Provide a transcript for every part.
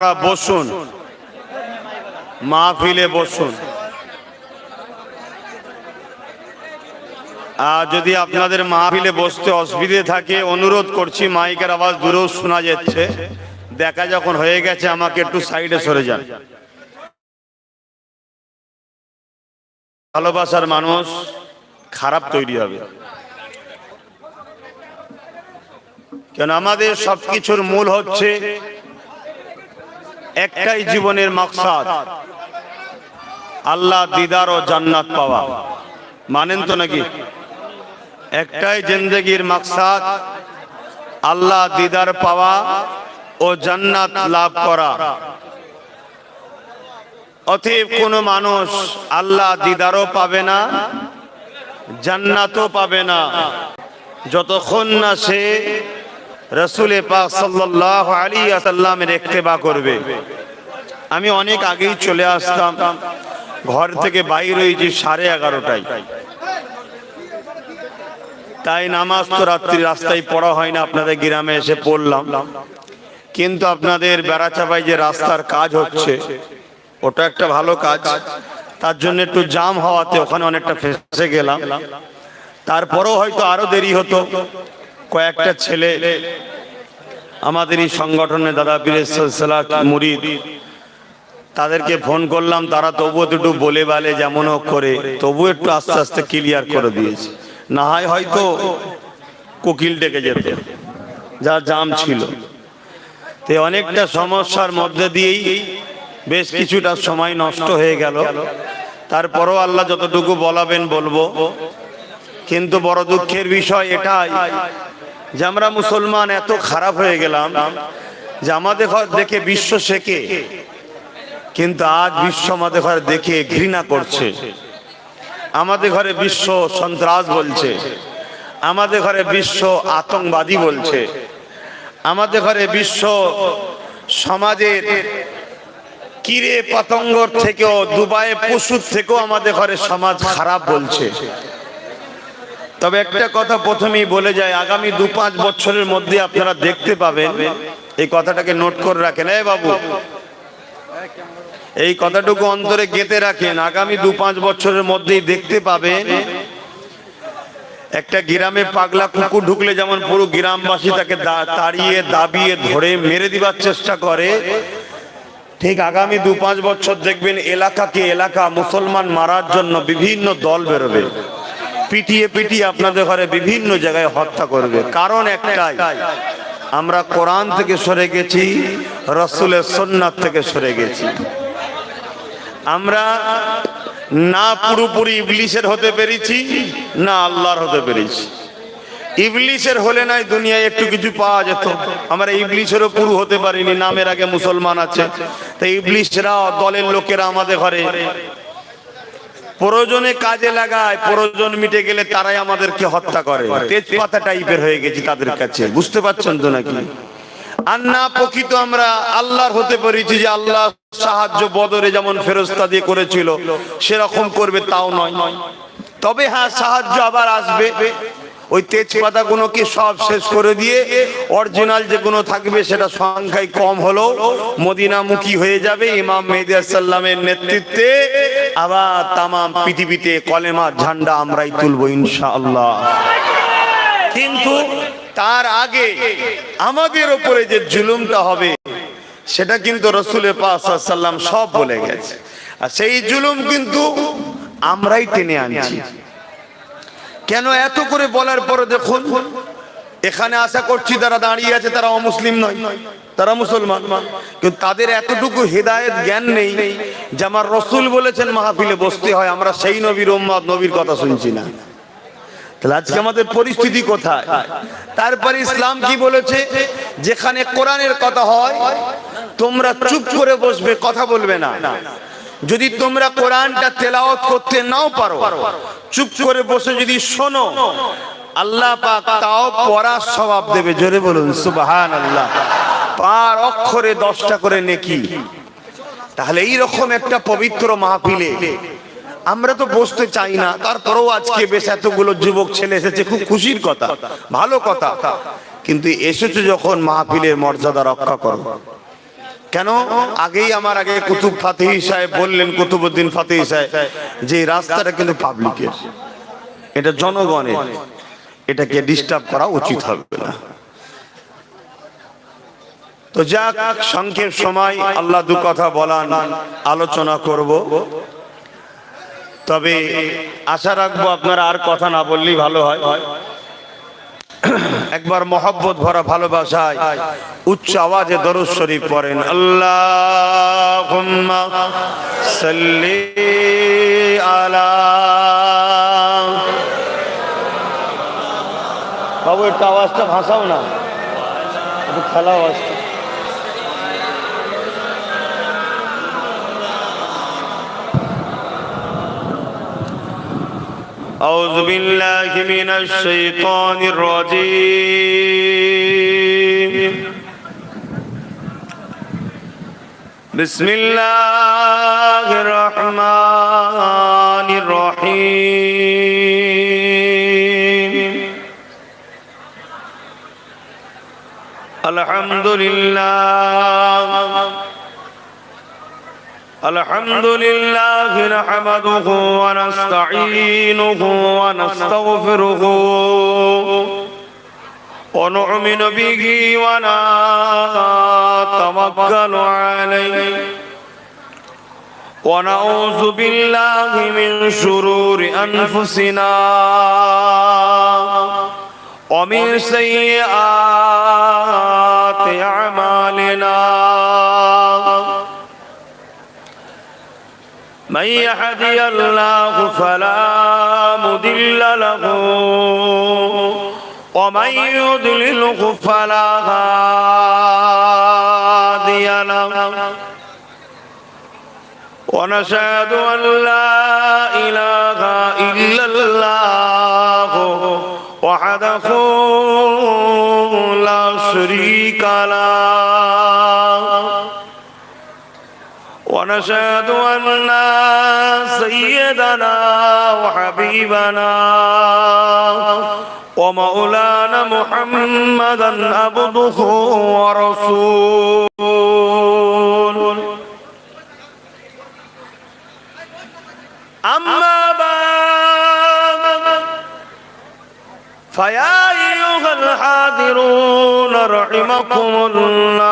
বসুন, মাহফিলে বসুন। আর যদি আপনাদের মাহফিলে বসতে অসুবিধে থাকে অনুরোধ করছি, মাইকের আওয়াজ দূরেও শোনা যাচ্ছে, দেখা যখন হয়ে গেছে আমাকে একটু সাইডে সরে যান। ভালোবাসার মানুষ খারাপ তৈরি হবে, কেন আমাদের সবকিছুর মূল হচ্ছে একটাই জীবনের মাকসাদ, আল্লাহ দিদার ও জান্নাত পাওয়া। মানেন তো নাকি? একটাই জিন্দেগির মাকসাদ আল্লাহ দিদার পাওয়া ও জান্নাত লাভ করা। অতএব কোনো মানুষ আল্লাহ দিদারও পাবে না, জান্নাতও পাবে না যতক্ষণ না সে রাসূল পাক সাল্লাল্লাহু আলাইহি ওয়াসাল্লামের ইত্তেবা করবে। আমি অনেক আগেই চলে আসতাম, ঘর থেকে বাইর হয়েছি 11:30টায়, তাই নামাজ তো রাত্রি রাস্তায় পড়া হয় না, আপনাদের গ্রামে এসে পড়লাম। কিন্তু আপনাদের বেড়াচাপাই যে রাস্তার কাজ হচ্ছে ওটা একটা ভালো কাজ, তার জন্য একটু জাম হওয়াতে ওখানে অনেকটা ফেঁসে গেলাম। তারপরেও হয়তো আরো দেরি হতো। কয়েকটা ছেলে আমাদের এই সংগঠনে দাদা পীরের সিলসিলা মুরিদ, তাদেরকে ফোন করলাম, তারা তবুও একটু বলে বালে যেমন হোক করে তবু একটু আস্তে আস্তে ক্লিয়ার করে দিয়েছে। না হয় হয়তো কোকিল ডেকে যেত, যা জাম ছিল। তো অনেকটা সমস্যার মধ্যে দিয়েই বেশ কিছুটা সময় নষ্ট হয়ে গেল। তারপরও আল্লাহ যতটুকু বলাবেন বলবো। কিন্তু বড় দুঃখের বিষয় এটাই যে আমরা মুসলমান এত খারাপ হয়ে গেলাম যে আমাদের ঘর দেখে বিশ্ব শেখে, কিন্তু আজ বিশ্ব আমাদের ঘরে দেখে ঘৃণা করছে। আমাদের ঘরে বিশ্ব সন্ত্রাস বলছে, আমাদের ঘরে বিশ্ব আতঙ্কবাদী বলছে, আমাদের ঘরে বিশ্ব সমাজের কিরে পতঙ্গর থেকেও দুবাইয়ে পশুর থেকেও আমাদের ঘরে সমাজ খারাপ বলছে। তবে একটা কথা প্রথমেই বলে যায়, আগামী 2-5 বছরের মধ্যে আপনারা দেখতে পাবেন, এই কথাটাকে নোট করে রাখেন। এই বাবু, এই কথাটুকু অন্তরে গেঁথে রাখেন, আগামী 2-5 বছরের মধ্যেই দেখতে পাবেন একটা গ্রামে পাগলা কুকুর ঢুকলে যেমন পুরো গ্রামবাসী তাকে তাড়িয়ে দাবিয়ে ধরে মেরে দিবার চেষ্টা করে, ঠিক আগামী 2-5 বছর দেখবেন এলাকাকে এলাকা মুসলমান মারার জন্য বিভিন্ন দল বেরোবে, পিটিয়ে পিটিয়ে আপনাদের ঘরে বিভিন্ন জায়গায় হত্যা করবে। কারণ একটাই, আমরা কোরআন থেকে সরে গেছি, রাসূলের সুন্নাত থেকে সরে গেছি। আমরা না পুরোপুরি ইবলিসের হতে পেরেছি, না আল্লাহর হতে পেরেছি। ইবলিসের হলে নাই দুনিয়ায় একটু কিছু পাওয়া যেত, আমরা ইবলিসেরও পুরো হতে পারিনি। নামের আগে মুসলমান আছে, তাই ইবলিসরা দলের লোকেরা আমাদের ঘরে প্রয়োজনে কাজে লাগায়, প্রয়োজন মিটে গেলে তারাই আমাদেরকে হত্যা করে। তেজপাতা টাইপের হয়ে গেছি তাদের কাছে, বুঝতে পারছেন তো নাকি? আর না প্রকৃত আমরা আল্লাহর হতে পেরেছি যে আল্লাহ সাহায্য বদরে যেমন ফেরেশতা দিয়ে করেছিল সেরকম করবে তাও নয়। তবে হ্যাঁ, সাহায্য আবার আসবে। ওই তেজপাতা গুলোকে সব শেষ করে দিয়ে অরিজিনাল যেগুলো থাকবে সেটা সংখ্যায় কম হলেও মদিনামুখী হয়ে যাবে। ইমাম মেহেদী সাল্লামের নেতৃত্বে আবার তামাম পৃথিবীতে কলেমার ঝান্ডা আমরাই তুলবো ইনশাআল্লাহ। কিন্তু তার আগে আমাদের উপরে যে জুলুমটা হবে সেটা কিন্তু রাসূল পাক সাল্লাল্লাহু আলাইহি ওয়াসাল্লাম সব বলে গেছে, আর সেই জুলুম কিন্তু আমরাই টেনে আনছি। কেন এত করে বলার পরে দেখুন, এখানে আশা করছি যারা দাঁড়িয়ে আছে তারা অমুসলিম নয়, তারা মুসলমান, কিন্তু তাদের এতটুকু হেদায়েত জ্ঞান নেই যে আমার রাসূল বলেছেন মাহফিলে বসতে হয়, আমরা সেই নবীর উম্মত, নবীর কথা শুনছি না। তাহলে আজকে আমাদের পরিস্থিতি কোথায়? তারপরে ইসলাম কি বলেছে? যেখানে কোরআনের কথা হয় তোমরা চুপ করে বসবে, কথা বলবে না। যদি তোমরা কোরআনটা তেলাওয়াত করতে নাও পারো, চুপ করে বসে যদি শোনো, আল্লাহ পাক তাও পড়ার সওয়াব দেবে। জোরে বলুন সুবহানাল্লাহ। পার অক্ষরে 10টা করে নেকি। তাহলে এইরকম একটা পবিত্র মাহফিলে আমরা তো বসতে চাই না, তারপরেও আজকে বেশ এতগুলো যুবক ছেলে এসেছে, খুব খুশির কথা, ভালো কথা। কিন্তু এসেছে যখন মাহফিলের মর্যাদা রক্ষা করো, কেন? আগেই আমার আগে কুতুব ফাতেহী সাহেব বললেন, কুতুবউদ্দিন ফাতেহী সাহেব, যে এই রাস্তাটা কিন্তু পাবলিকের, এটা জনগণের, এটাকে ডিস্টার্ব করা উচিত হবে না। তো যাক, সংক্ষেপ সময় আল্লাহ দু কথা বলান, আলোচনা করব। তবে আশা রাখবো আপনারা আর কথা না বললেই ভালো হয়। একবার মহব্বত ভরা ভালোবাসায় উচ্চ আওয়াজে দরুদ শরীফ পড়েন, আল্লাহুম্মা সাল্লি আলা। বাবু একটু আওয়াজটা ভাসাও না, একটু খেলা আওয়াজটা। أعوذ بالله من الشيطان الرجيم. بسم الله الرحمن الرحيم. الحمد لله نحمده ونستعينه ونستغفره ونؤمن به ونتوكل عليه ونعوذ بالله من شرور أنفسنا ومن سيئات أعمالنا. من يهدي الله فلا مضل له ومن يضلله فلا هادي له. ونشهد أن لا إله إلا الله وحده لا شريك له. ونشهد أن سيدنا وحبيبنا ومولانا محمدا عبده ورسوله. أما بعد فيا أيها الحاضرون رحمكم الله.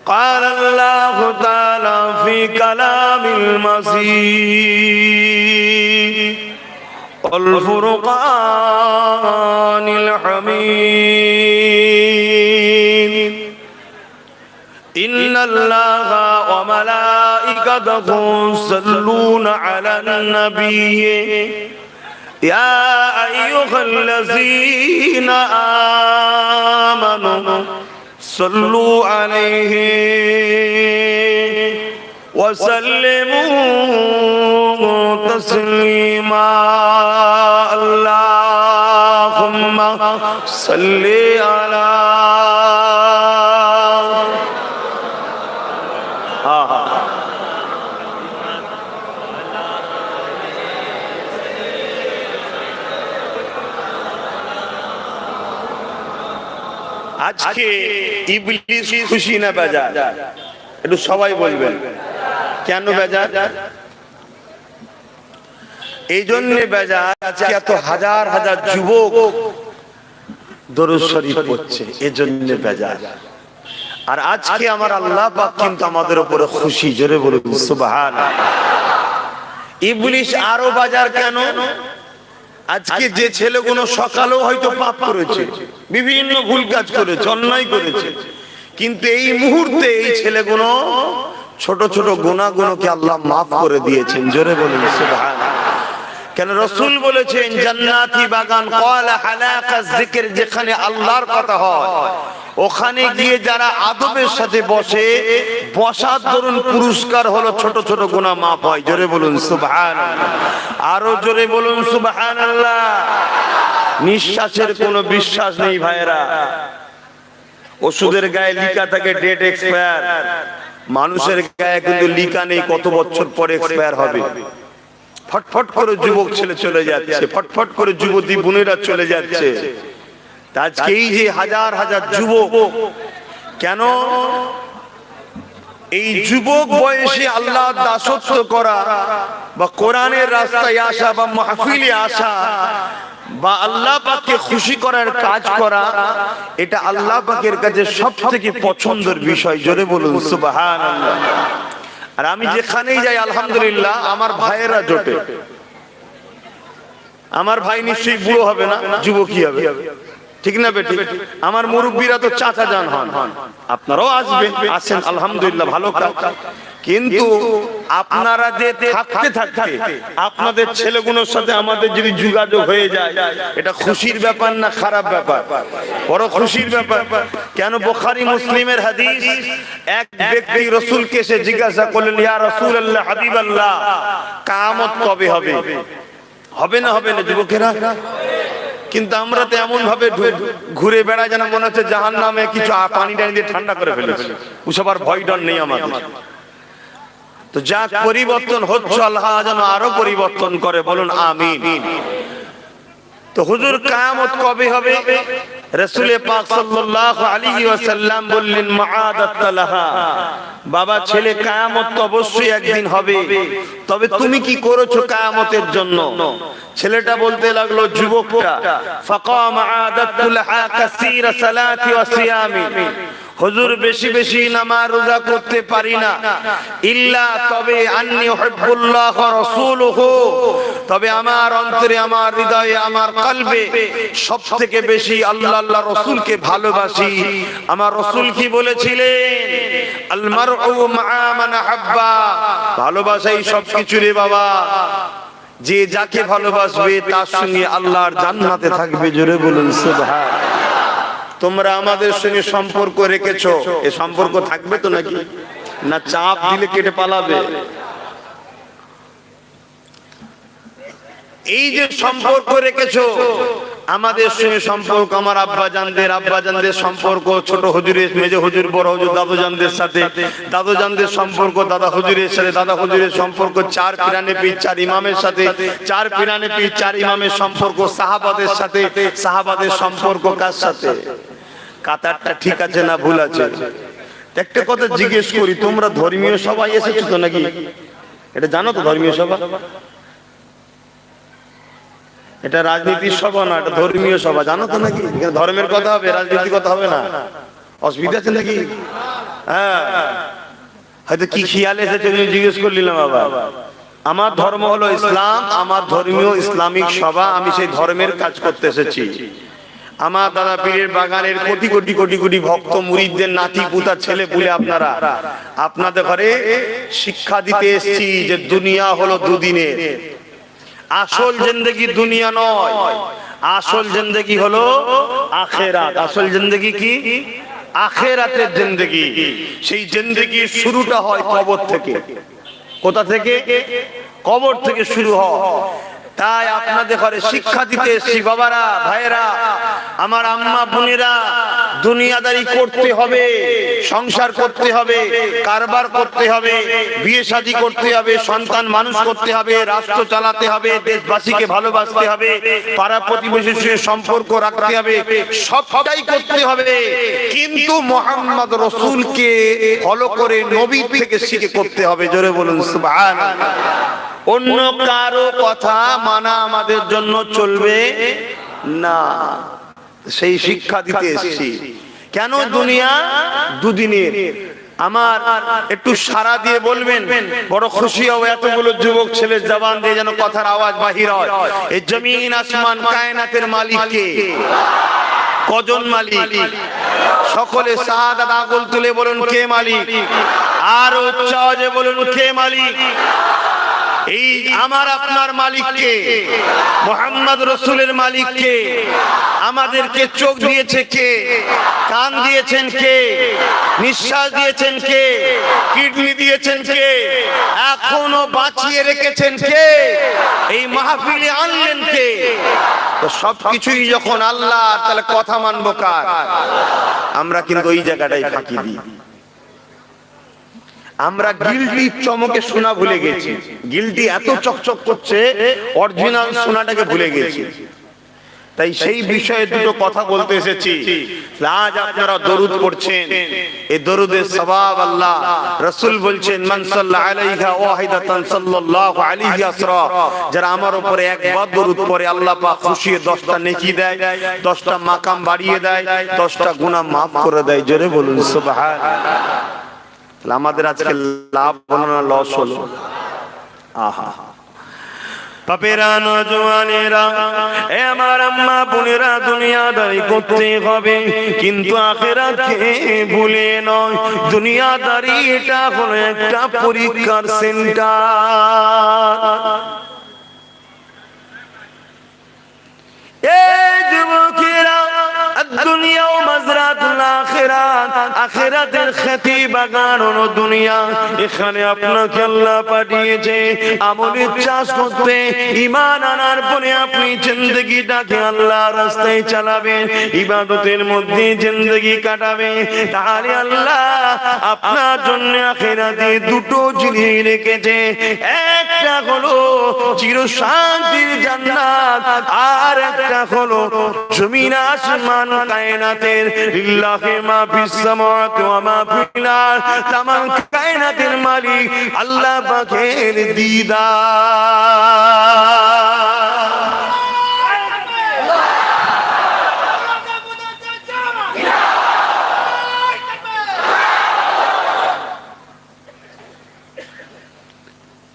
قال الله تعالى في كلام المسيح والفرقان الحميد. إن الله وملائكته يصلون على النبي يا أيها الذين آمنوا صلوا عليه وسلموا تسليما. اللهم صل على আজকে ইবলিস খুশি না বেজার? একটু সবাই বলবেন কেন বেজার? এই জন্য বেজার, আজকে এত হাজার হাজার যুবক দরুদ শরীফ পড়ছে, এই জন্য বেজার। আর আজকে আমার আল্লাহ পাক কিন্তু আমাদের উপরে খুশি, জোরে বলুন সুবহানাল্লাহ। ইবলিস আরো বাজার কেন? আজকে যে ছেলেগুলো সকালেও হয়তো পাপ করেছে, বিভিন্ন ভুল কাজ করেছে, অন্যায় করেছে, কিন্তু এই মুহূর্তে এই ছেলেগুলো ছোট ছোট গুনাহগুলোকে আল্লাহ মাফ করে দিয়েছেন, জোরে বলুন সুবহানাল্লাহ। কেন রাসূল বলেছেন জান্নাতি বাগান ক্বালা হালাকাজ যিকর, যেখানে আল্লাহর কথা হয় ওখানে গিয়ে যারা আদবের সাথে বসে, বসার দরুন পুরস্কার হলো ছোট ছোট গুনাহ মাফ হয়, জোরে বলুন সুবহানাল্লাহ। আরো জোরে বলুন সুবহানাল্লাহ। নিঃশ্বাসের কোনো বিশ্বাস নেই ভাইরা। ওষুধের গায়ে লেখা থাকে ডেট এক্সপায়ার, মানুষের গায়ে কিন্তু লেখা নেই কত বছর পরে এক্সপায়ার হবে। ফটফট করে যুবক ছেলে চলে যাচ্ছে, ফটফট করে যুবতী বোনেরা চলে যাচ্ছে। আজকে এই যে হাজার হাজার যুবক, কেন এই যুবক বয়সে আল্লাহ দাসত্ব করা বা কোরআনের রাস্তায় আসা বা মাহফিলে আসা বা আল্লাহ পাককে খুশি করার কাজ করা, এটা আল্লাহ পাকের কাছে সবথেকে পছন্দের বিষয়। জোরে বলুন সুবহানাল্লাহ। আর আমি যেখানেই যাই আলহামদুলিল্লাহ আমার ভাইয়েরা জোটে। আমার ভাই নিশ্চয়ই বুড়ো হবে না, যুবকই হবে, ঠিক না বেটি? আমার মুরব্বীরা তো চাচা জান হন, আপনারাও আসবেন, আসেন আলহামদুলিল্লাহ, ভালো কাজ। কিন্তু আপনারা যে থাকতে থাকতে আপনাদের ছেলেগুলোর সাথে আমাদের যদি যোগাযোগ হয়ে যায়, এটা খুশির ব্যাপার না খারাপ ব্যাপার? বড় খুশির ব্যাপার। কেন? বুখারী মুসলিমের হাদিস, এক ব্যক্তি রাসূলকে এসে জিজ্ঞাসা করলেন, ইয়া রাসূলুল্লাহ, হাবিবাল্লাহ, কিয়ামত কবে হবে? হবে না হবে না যুবকেরা? কিন্তু আমরা তো এমন ভাবে ঘুরে বেড়াই যেন মনে হচ্ছে জাহান্নামে কিছু পানি টানি দিয়ে ঠান্ডা করে ফেলেছে, ওসব আর ভয় ডর নেই আমাদের। তো যা পরিবর্তন হচ্ছে আল্লাহ যেন আরো পরিবর্তন করে, বলুন আমিন। তো হুজুর কিয়ামত কবে হবে? রাসূল পাক সাল্লাল্লাহু আলাইহি ওয়াসাল্লাম বললেন, মাআদাত লাহা, বাবা ছেলে কিয়ামত তো অবশ্যই একদিন হবে, তবে তুমি কি করেছো কিয়ামতের জন্য? ছেলেটা বলতে লাগলো, যুবকটা, ফাকাম আদাতু লাহা কাসীরা সালাতি ওয়া সিয়ামি, হুজুর বেশি বেশি নামাজ রোজা করতে পারি না, ইল্লা তবে আন্নী উহিব্বুল্লাহ ওয়া রাসূলুহু, তবে আমার অন্তরে, আমার হৃদয়ে, আমার কলবে সবথেকে বেশি আল্লাহ আল্লাহ রাসূলকে ভালোবাসি। আমার রাসূল কি বলেছিলেন? আল মারউ মা'a মান আহাব্বা, ভালোবাসাই সবকিছু রে বাবা। যে যাকে ভালোবাসবে তার সঙ্গে আল্লাহর জান্নাতে থাকবে। জোরে বলুন সুবহানাল্লাহ। তোমরা আমাদের সঙ্গে সম্পর্ক রেখেছো, এ সম্পর্ক থাকবে তো নাকি? না চাপ দিলে কেটে পালাবে? এই যে সম্পর্ক রেখেছো আমাদের সঙ্গে সম্পর্ক, আমার আব্বাজানদের সম্পর্ক, ছোট হুজুরের, মেজো হুজুর, বড় হুজুর, দাদুজানদের সাথে, দাদুজানদের সম্পর্ক দাদা হুজুরের সাথে, দাদা হুজুরের সম্পর্ক চার পিরানে পীর চার ইমামের সাথে, চার পিরানে পীর চার ইমামের সম্পর্ক সাহাবাদের সাথে, সাহাবাদের সম্পর্ক কার সাথে? কাতারটা ঠিক আছে না ভুল আছে? একটা কথা জিজ্ঞেস করি, তোমরা ধর্মীয় সভায় এসেছো তো নাকি? এটা জানো তো ধর্মীয় সভা? এটা রাজনীতির সভা না, এটা ধর্মীয় সভা, জানো তো নাকি? এখানে ধর্মের কথা হবে, রাজনীতির কথা হবে না। অসুবিধা আছে নাকি? হ্যাঁ, হয়তো কি খেয়াল এসেছে জিজ্ঞেস করলাম। বাবা, আমার ধর্ম হলো ইসলাম, আমার ধর্মীয় ইসলামিক সভা, আমি সেই ধর্মের কাজ করতে এসেছি। আমার দাদা পীরের বাগানের কোটি কোটি কোটি কোটি ভক্ত মুরিদদের নাতি পুতা ছেলে পুলে আপনারা, আপনাদের ঘরে শিক্ষা দিতে এসেছি যে দুনিয়া হলো দুদিনের, আসল জিন্দেগি দুনিয়া নয়, আসল জিন্দেগি হলো আখিরাত। আসল জিন্দেগি কি? আখিরাতের জিন্দেগি। সেই জিন্দেগির শুরুটা হয় কবর থেকে। কোথা থেকে? কবর থেকে শুরু হয়। তাই আপনাদের ঘরে শিক্ষা দিতে এসেছি বাবারা, ভাইয়েরা, আমার আম্মা বোনেরা, দুনিয়াদারি করতে হবে, সংসার করতে হবে, কারবার করতে হবে, বিয়ে শাদী করতে হবে, সন্তান মানুষ করতে হবে, রাষ্ট্র চালাতে হবে, দেশবাসীকে ভালোবাসতে হবে, পাড়া প্রতিবেশীর সঙ্গে সম্পর্ক রাখতে হবে, সবটাই করতে হবে, কিন্তু মুহাম্মদ রাসূলকে ফলো করে নবী থেকে শিখে করতে হবে। জোরে বলুন সুবহানাল্লাহ। অন্য কারো কথা মানা আমাদের জন্য চলবে না। সেই শিক্ষা দিতে এসেছি। কেন? দুনিয়া দুদিনের। আমার একটু সারা দিয়ে বলবেন, বড় খুশি হব এতগুলো যুবক ছেলের জবান দিয়ে যেন কথার আওয়াজ বাহির হয়। এই জমিন আসমান কায়নাতের মালিক কে? কজন মালিক? সকলে শাহাদাত আঙ্গুল তুলে বলুন কে মালিক? আর উচ্চ আওয়াজে বলুন কে মালিক? এই আমার আপনার মালিক কে? মুহাম্মদ রাসূলের মালিক কে? আমাদেরকে চোখ দিয়েছে কে? কান দিয়েছেন কে? নিঃশ্বাস দিয়েছেন কে? কিডনি দিয়েছেন কে? এখনো বাঁচিয়ে রেখেছেন কে? এই মাহফিলে আনলেন কে? তো সবকিছুই যখন আল্লাহ, তাহলে কথা মানবো কার? আমরা কিন্তু ওই জায়গাটাই ফাঁকি দিই। আমরা গিল্টি চমকে সোনা ভুলে গেছি। গিল্টি এত চকচক করছে, অরিজিনাল সোনাটাকে ভুলে গেছি। তাই সেই বিষয়ে দুটো কথা বলতে এসেছি। আজ আপনারা দরুদ পড়ছেন, এই দরুদের সওয়াব আল্লাহ রাসূল বলছেন মান সাল্লাল্লাহু আলাইহি ওয়াহিদাতান সাল্লাল্লাহু আলাইহি আসরা, যারা আমার উপরে একবার দরুদ পড়ে আল্লাহ পাক খুশি হয়ে 10টা নেকি দেয়, 10টা মাকাম বাড়িয়ে দেয়, 10টা গুনাহ maaf করে দেয়। জোরে বলুন সুবহানাল্লাহ। আমাদের আজকে লাভ হলো না লস হলো? আহা বাপেরা, নওজওয়ানেরা, এ আমার আম্মা বোনেরা, দুনিয়াদারি করতে হবে কিন্তু আখিরাতকে ভুলে নয়। দুনিয়াদারি এটা হলো একটা পরীক্ষার সেন্টার। এই যুবকেরা, দুনিয়া ও মাজরাতুল আখিরাত, আখিরাতের খেতি বাগান হলো দুনিয়া। এখানে আপনাকে আল্লাহ পাঠিয়েছে আমলের চাষ করতে, ঈমান আনার পরে আপনি জিন্দেগিটাকে আল্লাহর রাস্তায় চালাবেন, ইবাদতের মধ্যে জিন্দেগি কাটাবেন। তাহলে আল্লাহ আপনার জন্য আখিরাতে দুটো জিনিস রেখেছে, একটা হলো চিরশান্তির জান্নাত, আর একটা হলো জমিন আসমান কায়নাতের লিল্লাহি মা ফিস সামাওয়াতি ওয়া মা ফিল আরদ, তামাম কায়নাতের মালিক আল্লাহ পাকের দিদার।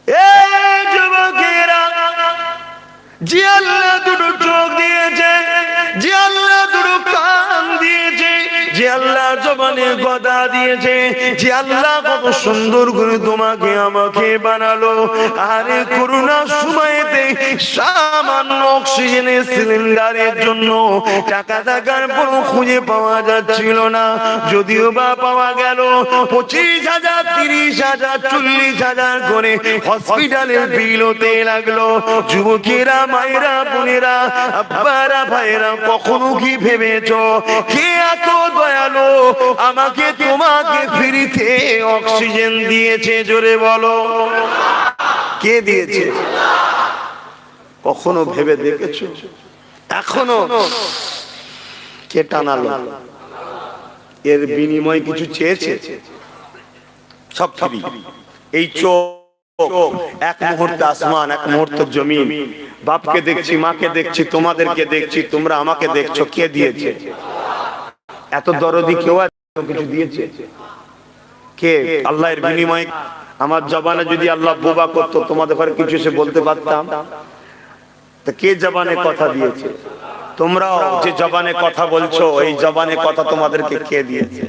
এই যুবকেরা, যে আল্লাহ দুটো চোখ দিয়েছে, যে আল্লাহ দুটো কান দিয়েছে, যে আল্লাহ জবানে কথা দিয়েছে, যে আল্লাহ কত সুন্দর করে তোমাকে আমাকে বানালো, আরে করোনার সময়তে সামান্য অক্সিজেনের সিলিন্ডারের জন্য টাকা টাকার পর খুঁজে পাওয়া যাচ্ছিল না, যদিও বা পাওয়া গেল 25,000, 30,000, 40,000 করে হসপিটালের বিল হতে লাগলো। যুবকেরা, মায়েরা, বোনেরা, আব্বারা, ভাইরা, কখনো কি ভেবেছো কে এত দয়ালু আমাকে তোমাকে ফ্রিতে অক্সিজেন দিয়েছে? জোরে বলো, কে দিয়েছে? কখনো ভেবে দেখেছো? এখনো কে টানালো? এর বিনিময় কিছু চেয়েছে? সব ফ্রি। এই চোখ এক মুহূর্তে আসমান, এক মুহূর্তে জমিন। বাপকে দেখছি, মাকে দেখছি, তোমাদেরকে দেখছি, তোমরা আমাকে দেখছো, কে দিয়েছে? এত দরদি কেউ কিছু দিয়েছে? কে? আল্লাহর বিনিময়ে। আমার জবানে যদি আল্লাহ বোবা করতো, তোমাদের ঘরে কিছু এসে বলতে পারতাম? তা কে জবানে কথা দিয়েছে? তোমরাও যে জবানে কথা বলছো, এই জবানে কথা তোমাদেরকে কে দিয়েছে?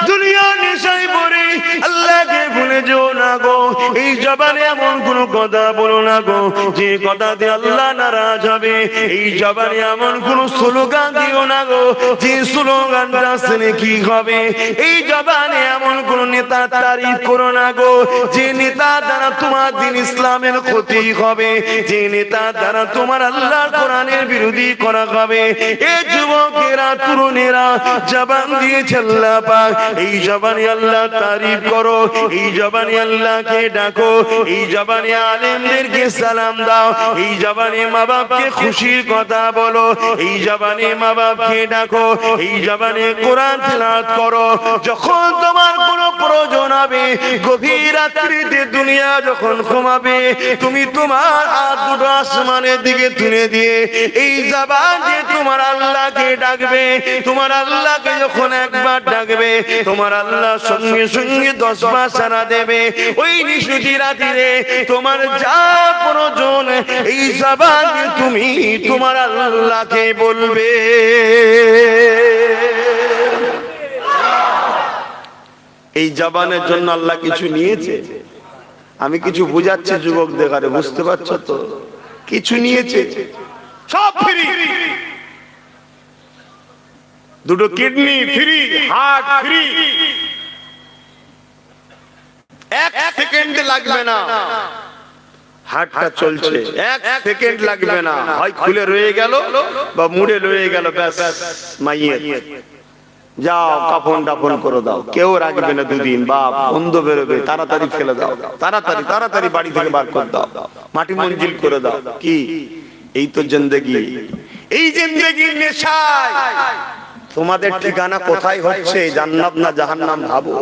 দুনিয়া নেশায় পড়ে আল্লাহকে ভুলে যেও না গো। এই জবানে এমন কোন কথা বলো না গো যে কথাতে আল্লাহ নারাজ হবে। এই জবানে এমন কোন স্লোগান দিও না গো যে স্লোগানটা শুনে কি হবে। এই জবানে এমন কোন নেতা তারিফ করো না গো যে নেতা দ্বারা তোমার দিন ইসলামের ক্ষতি হবে, যে নেতা দ্বারা তোমার আল্লাহর কোরআনের বিরোধী করা হবে। এই যুবকেরা, তরুণেরা, জবান দিয়েছে আল্লাহ পাক, এই জবানে আল্লাহ তারিফ করো, এই জবানে আল্লাহকে ডাকো, এই জবানে আলেমদেরকে সালাম দাও, এই জবানে মা বাপকে খুশির কথা বলো, এই জবানে মা বাপকে ডাকো, এই জবানে কোরআন তেলাওয়াত করো। যখন তোমার কোনো প্রয়োজন হবে, গভীর রাত্রিতে দুনিয়া যখন ঘুমাবে, তুমি তোমার হাত দুটো আসমানের দিকে তুলে দিয়ে এই জবান দিয়ে তোমার আল্লাহকে ডাকবে। তোমার আল্লাহকে যখন একবার ডাকবে, তোমার আল্লাহ সঙ্গে সঙ্গে 10 বার সাড়া দেবে। ওই নিশুতি রাতে তোমার যা প্রয়োজন, এই জবান দিয়ে তুমি তোমার আল্লাহকে বলবে। এই জবানের জন্য আল্লাহ কিছু নিয়েছে? আমি কিছু বুঝাচ্ছি যুবকদের, আরে বুঝতে পারছো তো? কিছু নিয়েছে, সব ফ্রি। দুটো কিডনি ফ্রি, হার্ট ফ্রি, এক সেকেন্ড লাগবে না। হার্টটা চলছে, এক সেকেন্ড লাগবে না, হয় খুলে রয়ে গেল বা মুড়ে রয়ে গেল, ব্যাস মাইয়ের। যাও কাফন দাফন করে দাও, কেউ রাখবে না দুদিন, বাপ বন্ধ বেরোবে, তাড়াতাড়ি ফেলে দাও, তাড়াতাড়ি তাড়াতাড়ি বাড়ি থেকে বার করে দাও, মাটি মঞ্জিল করে দাও। কি এই তো জিন্দেগি, এই জিন্দেগির নেশায় তোমাদের ঠিকানা কোথায় হচ্ছে? জান্নাত না জাহান্নাম ভাবো,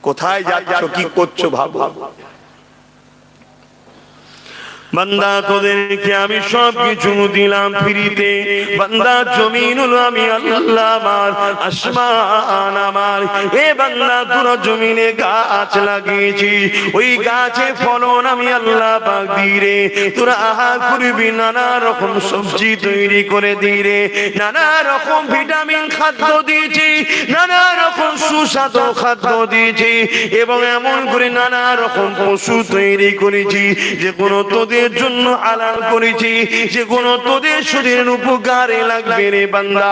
কোথায় যাচ্ছ, কি করছো ভাবো। বান্দা তোদেরকে আমি সব কিছু দিলাম ফ্রিতে, বান্দা জমিন হলো আমি আল্লাহ আমার, আসমান আমার। এ বান্দা তোরা জমিনে গাছ লাগিয়েছি, ওই গাছে ফলন আমি আল্লাহ পাক দিই রে। তোরা আহা করবি, নানা রকম সবজি তৈরি করে দিই রে, নানা রকম ভিটামিন খাদ্য দিয়েছি, নানা রকম সুস্বাদু খাদ্য দিয়েছি, এবং এমন করে নানা রকম পশু তৈরি করেছি যে কোনো তোদের জন্য হালাল করেছি, যে কোনো তোদের শরীরের উপকারে লাগবে রে বান্দা।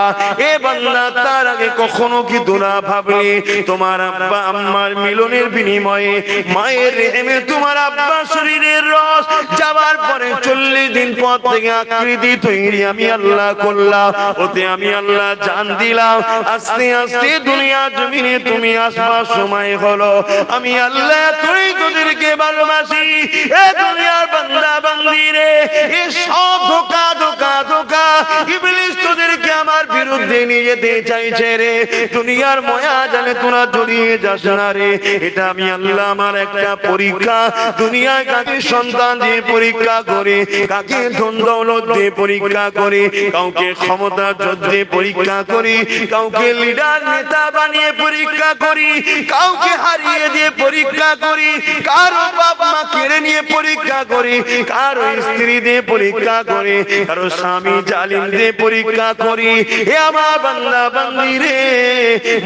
এ বান্দা তার আগে কখনো কি তোরা ভাবলে তোমার আব্বা আম্মার মিলনের বিনিময়ে মায়ের রেহেমে তোমার আব্বা শরীরের রস যাবার পরে 40 দিন পর থেকে আকৃতি তৈরি আমি আল্লাহ করলাম, ওতে আমি আল্লাহ জান দিলাম। আস্তে আস্তে দুনিয়া জমিনে তুমি আসবার সময় হলো, আমি আল্লাহ তুই তোদেরকে ভালোবাসি। এ দুনিয়ার বান্দা বান্দি রে, এ সব ধোঁকা ধোঁকা ধোঁকা, ইবলিস তোদেরকে আমার বিরুদ্ধে নিয়ে যেতে চাইছে রে। দুনিয়ার মায়া জানে তোরা জড়িয়ে যাস না রে, এটা আমি আল্লাহ আমার একটা পরীক্ষা। দুনিয়ায় কাকে সন্তান দিয়ে পরীক্ষা করে, কাকে ধন দৌলত দিয়ে পরীক্ষা করে, কাউকে ক্ষমতা দিয়ে পরীক্ষা করি, কাউকে লিডার নেতা বানিয়ে পরীক্ষা করি, কাউকে হারিয়ে দিয়ে পরীক্ষা করি, কারো বাপ মা কেড়ে নিয়ে পরীক্ষা করি, কারো স্ত্রী দিয়ে পরীক্ষা করি, কারো স্বামী জালিম দিয়ে পরীক্ষা করি। এ আমার বান্দা বান্দি রে,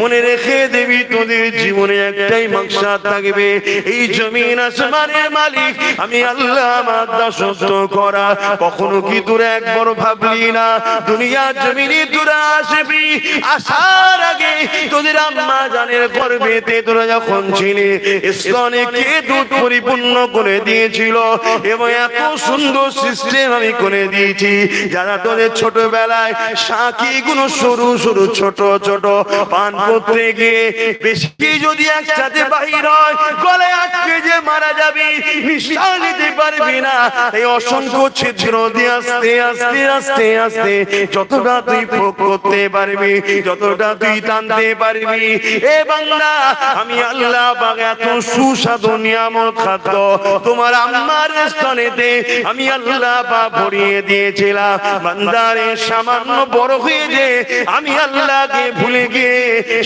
মনে রেখে দেবি তোদের জীবনে একটাই মাকসাদ থাকবে, এই জমিন আসমানের মালিক আমি আল্লাহ আমার দাসত্ব করা। কখনো কি তোরা একবার ভাবলি না দুনিয়ার জমিনে তোরা আসবি, আসার আগে তোদের আম্মা জানের গর্ভেতে তোরা যখন ছিলে স্তনে কে দুধ পরিপূর্ণ করে দিয়েছিল, এবং এত সুন্দর সিস্টেম আমি করে দিয়েছি যারা তোদের ছোটবেলায় সাকি গুলো সরু সরু ছোট ছোট পান করতে গিয়ে বেশি যদি একসাথে বাহির হয় গলে আটকে যে মারা যাবি, নিঃশ্বাস নিতে পারবি না। এই অসংখ্য ছিদ্র দিয়ে আস্তে আস্তে আস্তে আস্তে যতটা তুই ভোগ করতে পারবি, যতটা তুই টানতে পারবি, এ বান্দা আমি আল্লাহ পাক এত সুস্বাদু নিয়ামত খাদ্য তোমার আম্মার স্তনেতে আমি আল্লাহ পাক ভরিয়ে দিয়েছিলাম। বান্দারে সামান্য বড় হয়ে যে আমি আল্লাহকে ভুলে গিয়ে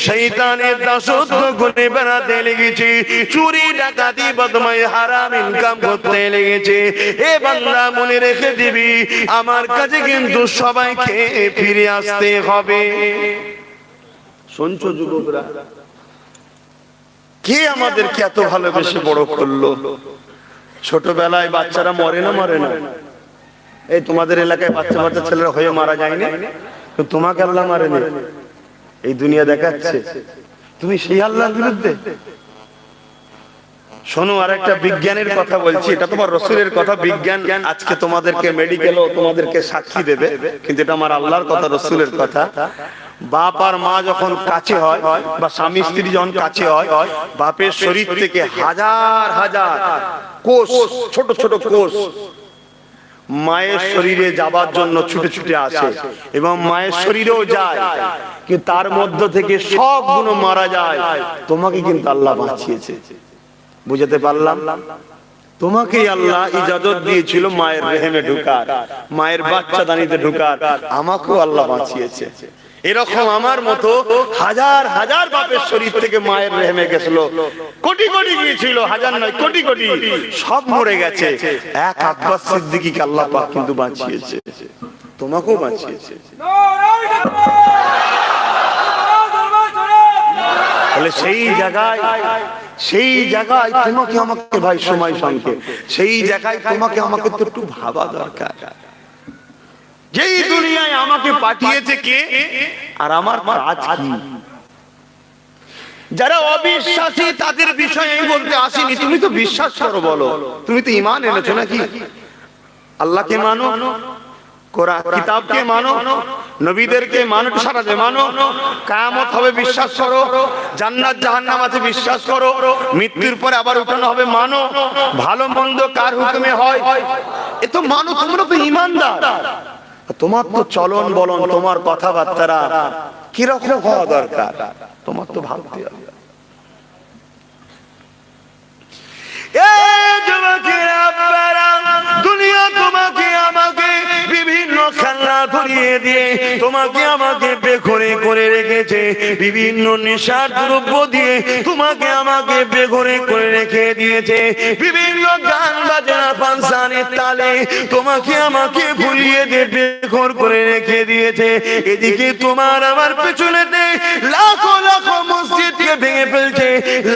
শয়তানের দাসত্ব করে বেড়াতে লেগেছি, চুরি ডাকাতি বদমাই হারাম ইনকাম করতে লেগেছে। এ বান্দা মনে রেখে দিবি আমার কাছে কিন্তু সবাইকে ফিরে আসতে হবে। শুনছো যুবকরা, কে আমাদেরকে এত ভালোবেসে বড় করলো? ছোটবেলায় বাচ্চারা মরে না মরে না? এই তোমাদের এলাকায় বাচ্চা বাচ্চা ছেলেরা হয়ে মারা যায়নি, তোমাকে আল্লাহ মারেনি। এই দুনিয়া দেখাচ্ছে তুমি সেই আল্লাহর বিরুদ্ধে। শোনো, আর একটা বিজ্ঞানের কথা বলছি, এটা তোমার রসুলের কথা। বিজ্ঞান আজকে তোমাদেরকে মেডিকেলও তোমাদেরকে সাক্ষী দেবে, কিন্তু এটা আমার আল্লাহর কথা, রসুলের কথা। বাপ আর মা যখন কাছে হয় বা স্বামী স্ত্রী যখন কাছে হয়, বাপের শরীর থেকে হাজার হাজার কোষ, ছোট ছোট কোষ মায়ের শরীরে যাবার জন্য ছুটে ছুটে আসে, এবং মায়ের শরীরেও যায়, কিন্তু তার মধ্য থেকে সবগুলো মারা যায়। তোমাকে কিন্তু আল্লাহ বাঁচিয়েছে। বুঝাতে পারলাম? তোমাকেই আল্লাহ ইজাজত দিয়েছিল মায়ের রেহেমে ঢুকার, মায়ের বাচ্চাদানিতে ঢুকার। আমাকেও আল্লাহ বাঁচিয়েছে। এরকম আমার মতো হাজার হাজার বাপের শরীর থেকে মায়ের রেহেমে গেছিল, কোটি কোটি গিয়েছিল, হাজার নয় কোটি কোটি, সব মরে গেছে। এক আব্বাস সিদ্দিকীকে আল্লাহ পাক কিন্তু বাঁচিয়েছে, তোমাকেও বাঁচিয়েছে। তাহলে সেই জায়গায় তোমাকে আমাকে, ভাই সময় সংক্ষেপ, সেই জায়গায় তোমাকে আমাকে তো একটু ভাবা দরকার। যেই দুনিয়ায় আমাকে পাঠিয়েছে কে, আর আমার কাজ কি? যারা অবিশ্বাসী তাদের বিষয়ে বলতে আসেনি। তুমি তো বিশ্বাস করো, বলো তুমি তো ঈমান এনেছো নাকি? আল্লাহকে মানো, কোরআন কিতাবকে মানো, নবীদেরকে মানো, সারাতে মানো, কিয়ামত হবে বিশ্বাস করো, জান্নাত জাহান্নাম আছে বিশ্বাস করো, মৃত্যুর পরে আবার উঠানো হবে মানো, ভালো মন্দ কার হুকুমে হয় এ তো মানো, তোমরা তো ঈমানদার। তোমার তো চলন বলন, তোমার কথাবার্তা কিরকম হওয়া দরকার, তোমার তো ভাবতে হবে। দুনিয়া তোমাকে আমাকে বিভিন্ন খেলনা ধরিয়ে দিয়ে তোমাকে আমাকে বেঘরে করে রেখেছে, বিভিন্ন নেশার দ্রব্য দিয়ে তোমাকে আমাকে বেঘরে করে রেখে দিয়েছে, বিভিন্ন গান বাজনা ফাংশনের তালে তোমাকে আমাকে ভুলিয়ে দিয়ে বেঘর করে রেখে দিয়েছে। এদিকে তোমার আমার পেছনেতে লাখো লাখো মসজিদকে ভেঙে ফেলছে,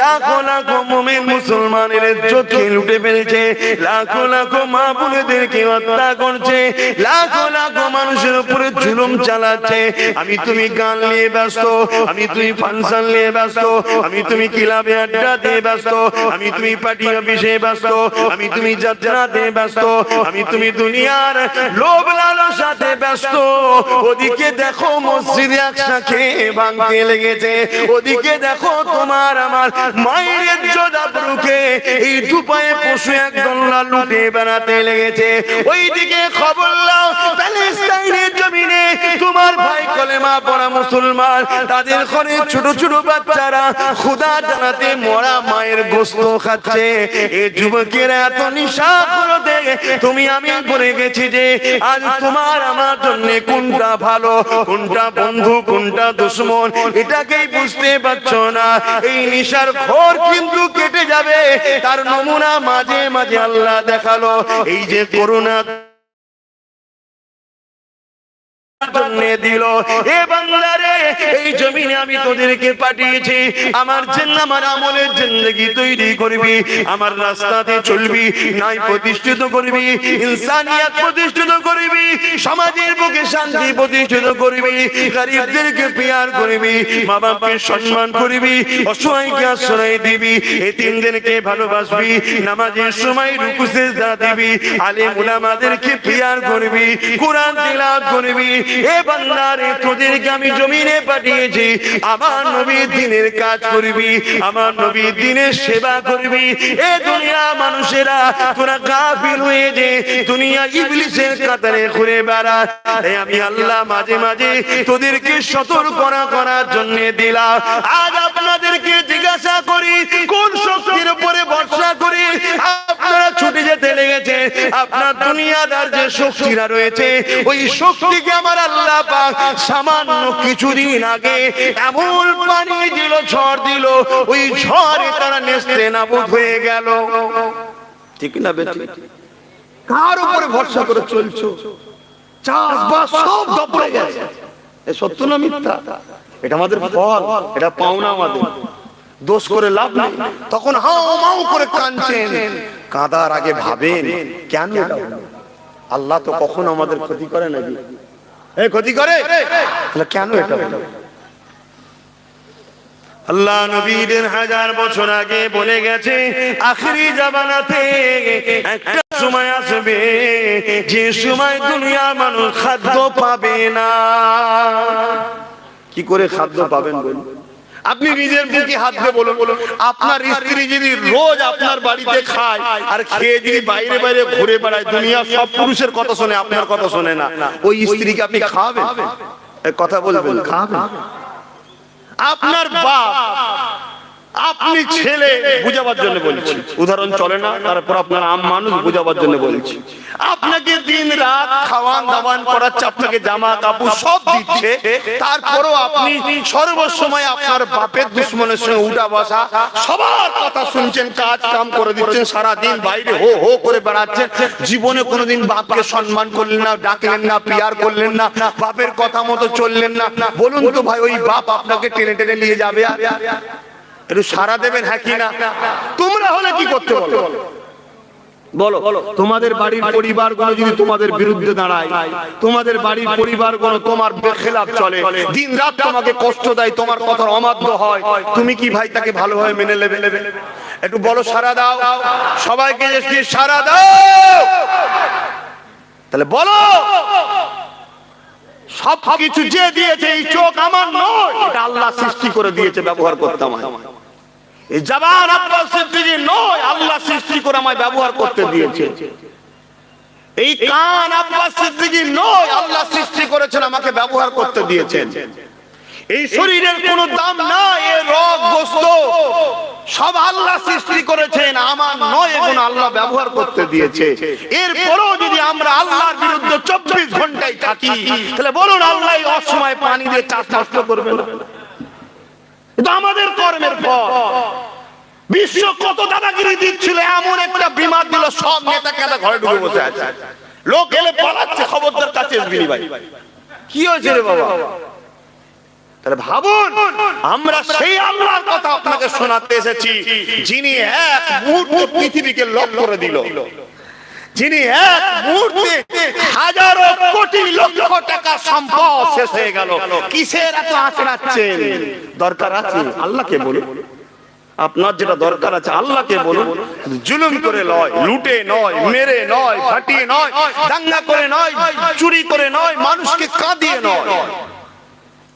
লাখো লাখো মুমিন মুসলমানের ইজ্জতকে লুটে ফেলছে, লাখো লাখো মা বোনেদেরকে হত্যা করছে, লাখো লাখো মানুষের উপরে জুলুম চালাচ্ছে। আমি তুমি গান নিয়ে ব্যস্ত, আমি তুমি ফাংশন নিয়ে ব্যস্ত, আমি তুমি ক্লাবে আড্ডা দিয়ে ব্যস্ত, আমি তুমি পার্টি অফিসে ব্যস্ত, আমি তুমি যাত্রাতে ব্যস্ত, আমি তুমি দুনিয়ার লোভ লালসাতে ব্যস্ত। ওদিকে দেখো মসজিদে একসাথে ভাঙতে লেগেছে, ওদিকে দেখো তোমার আমার মায়ের ইজ্জত আবরুকে এই দুপায়ে পশু একদল লুটে বেড়াতে লেগেছে। ওইদিকে খবর নাও প্যালেস্টাইনের জমিনে তোমার ভাই কলেমা পড়া মুসলমান, তাদের ঘরে ছোট ছোট বাচ্চারা খোদা জানাতে মরা মায়ের গোশত খাচ্ছে। এই যুবকেরা এত নিশাখোরতে তুমি আমি পড়ে গেছি যে আজ তোমার আমার জন্য কোনটা ভালো, কোনটা বন্ধু, কোনটা দুশমন এটাকেই বুঝতে পারছো না। এই নিশার ঘোর কিন্তু কেটে যাবে, তার নমুনা মাঝে মাঝে আল্লাহ দেখালো। এই যে করোনা দিল, এ বাংলারে এই জমিনে আমি তোদেরকে পাঠিয়েছি আমার জন্য, আমার আমলের জিন্দেগি তৈরি করবি, আমার রাস্তাতে চলবি, ন্যায় প্রতিষ্ঠিত করবি, ইনসানিয়াত প্রতিষ্ঠিত করবি, সমাজের বুকে শান্তি প্রতিষ্ঠিত করবি, গরিবদেরকে প্যার করবি, মা বাপকে সম্মান করবি, অসহায়কে আশ্রয় দিবি, এতিমদেরকে ভালোবাসবি, নামাজের সময় রুকু সিজদা দিবি, আলেম উলামাদেরকে প্যার করবি, কোরআন তিলাওয়াত করবি। এ বান্দারে তোদেরকে আমি জমিনে পাঠিয়েছি আমার নবীর দ্বীনের কাজ করবি, আমার নবীর দ্বীনের সেবা করবি। এ দুনিয়া মানুষেরা তোরা গাফিল হয়ে যে দুনিয়া ইবলিসের কাতারে ঘুরে বেড়া, আমি আল্লাহ মাঝে মাঝে তোদেরকে সতর্ক করার জন্য দিলাম। আজ আপনাদেরকে জিজ্ঞাসা করি কোন শক্তির উপরে ভরসা করি আপনারা ছুটে যেতে লেগেছে? আপনার দুনিয়াদার যে শক্তিরা রয়েছে ওই শক্তিকে আমার আল্লাহ পাক সামান্য কিছুদিন আগে এমন পানি দিল, ঝড় দিল, ওই ঝড়ে তারা নেস্তে নাবুদ হয়ে গেল। ঠিক না বেটি? কার উপরে ভরসা করে চলছো? চাষবাস সব দপড়ে গেছে। এ সত্য না মিথ্যা? এটা আমাদের ফল, এটা পাওনা আমাদের, দোষ করে লাভ নেই। তখন হাও মাও করে কাঁদছেন, কাঁদার আগে ভাবেন কেন এটা হলো? আল্লাহ তো কখনো আমাদের ক্ষতি করে নাকি? এই ক্ষতি করে, তাহলে কেন এটা হলো? আল্লাহ নবীদের 1000 বছর আগে বলে গেছে আখিরি জামানাতে একটা সময় আসবে যে সময় দুনিয়ার মানুষ খাদ্য পাবে না। কি করে খাদ্য পাবেন বলুন? আপনি নিজের মুখে হাত দিয়ে বলুন, আপনার স্ত্রী যদি রোজ আপনার বাড়িতে খায় আর খেয়ে যদি বাইরে বাইরে ঘুরে বেড়ায়, দুনিয়া সব পুরুষের কথা শোনে, আপনার কথা শোনে না, ওই স্ত্রীকে আপনি খাওয়াবেন? কথা বলবেন, খাওয়াবেন? আপনার বাপ, আপনি ছেলে, বুঝাবার জন্য বলছি, উদাহরণ চলে না, তারপর আপনার আম মানুষ বুঝাবার জন্য বলছি। আপনাকে দিন রাত খাওয়ান দাওয়ান করাচ্ছে, আপনাকে জামা কাপড় সব দিচ্ছে, তারপরও আপনি সর্বসময় আপনার বাপের দুশ্মনের সঙ্গে উঠা বসা, সবার কথা শুনছেন, কাজ কাম করে দিচ্ছেন, সারাদিন বাইরে হো হো করে বেড়াচ্ছেন, জীবনে কোনোদিন বাপকে সম্মান করলেন না, ডাকলেন না, প্রিয়ার করলেন না, বাপের কথা মতো চললেন না। বলুন তো ভাই, ওই বাপ আপনাকে টেনে টেনে নিয়ে যাবে? একটু সারা দেবেন হ্যাঁ কি না? তোমরা হলে কি করতে বলো? তোমাদের বাড়ির পরিবারগুলো যদি তোমাদের বিরুদ্ধে দাঁড়ায়, তোমাদের বাড়ির পরিবারগুলো তোমার বেখেলাফ চলে, দিন রাত তোমাকে কষ্ট দেয়, তোমার কথার অমান্য হয়, তুমি কি ভাই তাকে ভালোভাবে মেনে নেবে? একটু বলো সারা দাও, সবাইকে সারা দাও। তাহলে বলো সবকিছু যে দিয়েছে এই চোখ আমার নয়, এটা আল্লাহ সৃষ্টি করে দিয়েছে, ব্যবহার করতে আমায়। এই জবান আব্বাস সিদ্দিকী নয়, আল্লাহ সৃষ্টি করে আমায় ব্যবহার করতে দিয়েছে। এই কান আব্বাস সিদ্দিকী নয়, আল্লাহ সৃষ্টি করেছেন আমাকে ব্যবহার করতে দিয়েছেন। এই শরীরের কোনো দাম নাই, এই রগ গোশত সব আল্লাহ সৃষ্টি করেছেন, আমার নয়, এগুলো আল্লাহ ব্যবহার করতে দিয়েছে। এরপরও যদি আমরা আল্লাহর বিরুদ্ধে 24 ঘন্টায় থাকি, তাহলে বলুন আল্লাহ এই অসময়ে পানি দিয়ে চাষ নষ্ট করবে না? এটা আমাদের কর্মের ফল। বিশ্ব কত দাদাগিরি দিচ্ছিল, এমন একটা বিমার দিল, সব নেতা কেতা ঘরে ঢুকে বসে আছে, লোক এলে পালাচ্ছে, খবরদার কাছে আসবিনি ভাই, কি হয়েছে রে বাবা? তাহলে ভাবুন, আমরা সেই আল্লাহর কথা আপনাকে শোনাতে এসেছি যিনি এক মুহূর্তে পৃথিবীকে লক করে দিল, যিনি এক মুহূর্তে হাজারো কোটি লক্ষ টাকা সম্পদ শেষ হয়ে গেল। কিসের এত আঁচড়াচ্ছেন? দরকার আছে আল্লাহকে বলুন, আপনার যেটা দরকার আছে আল্লাহকে বলুন। জুলুম করে নয়, লুটে নয়, মেরে নয়, ফাটিয়ে নয়, দাঙ্গা করে নয়, চুরি করে নয়, মানুষকে কাঁদিয়ে নয়,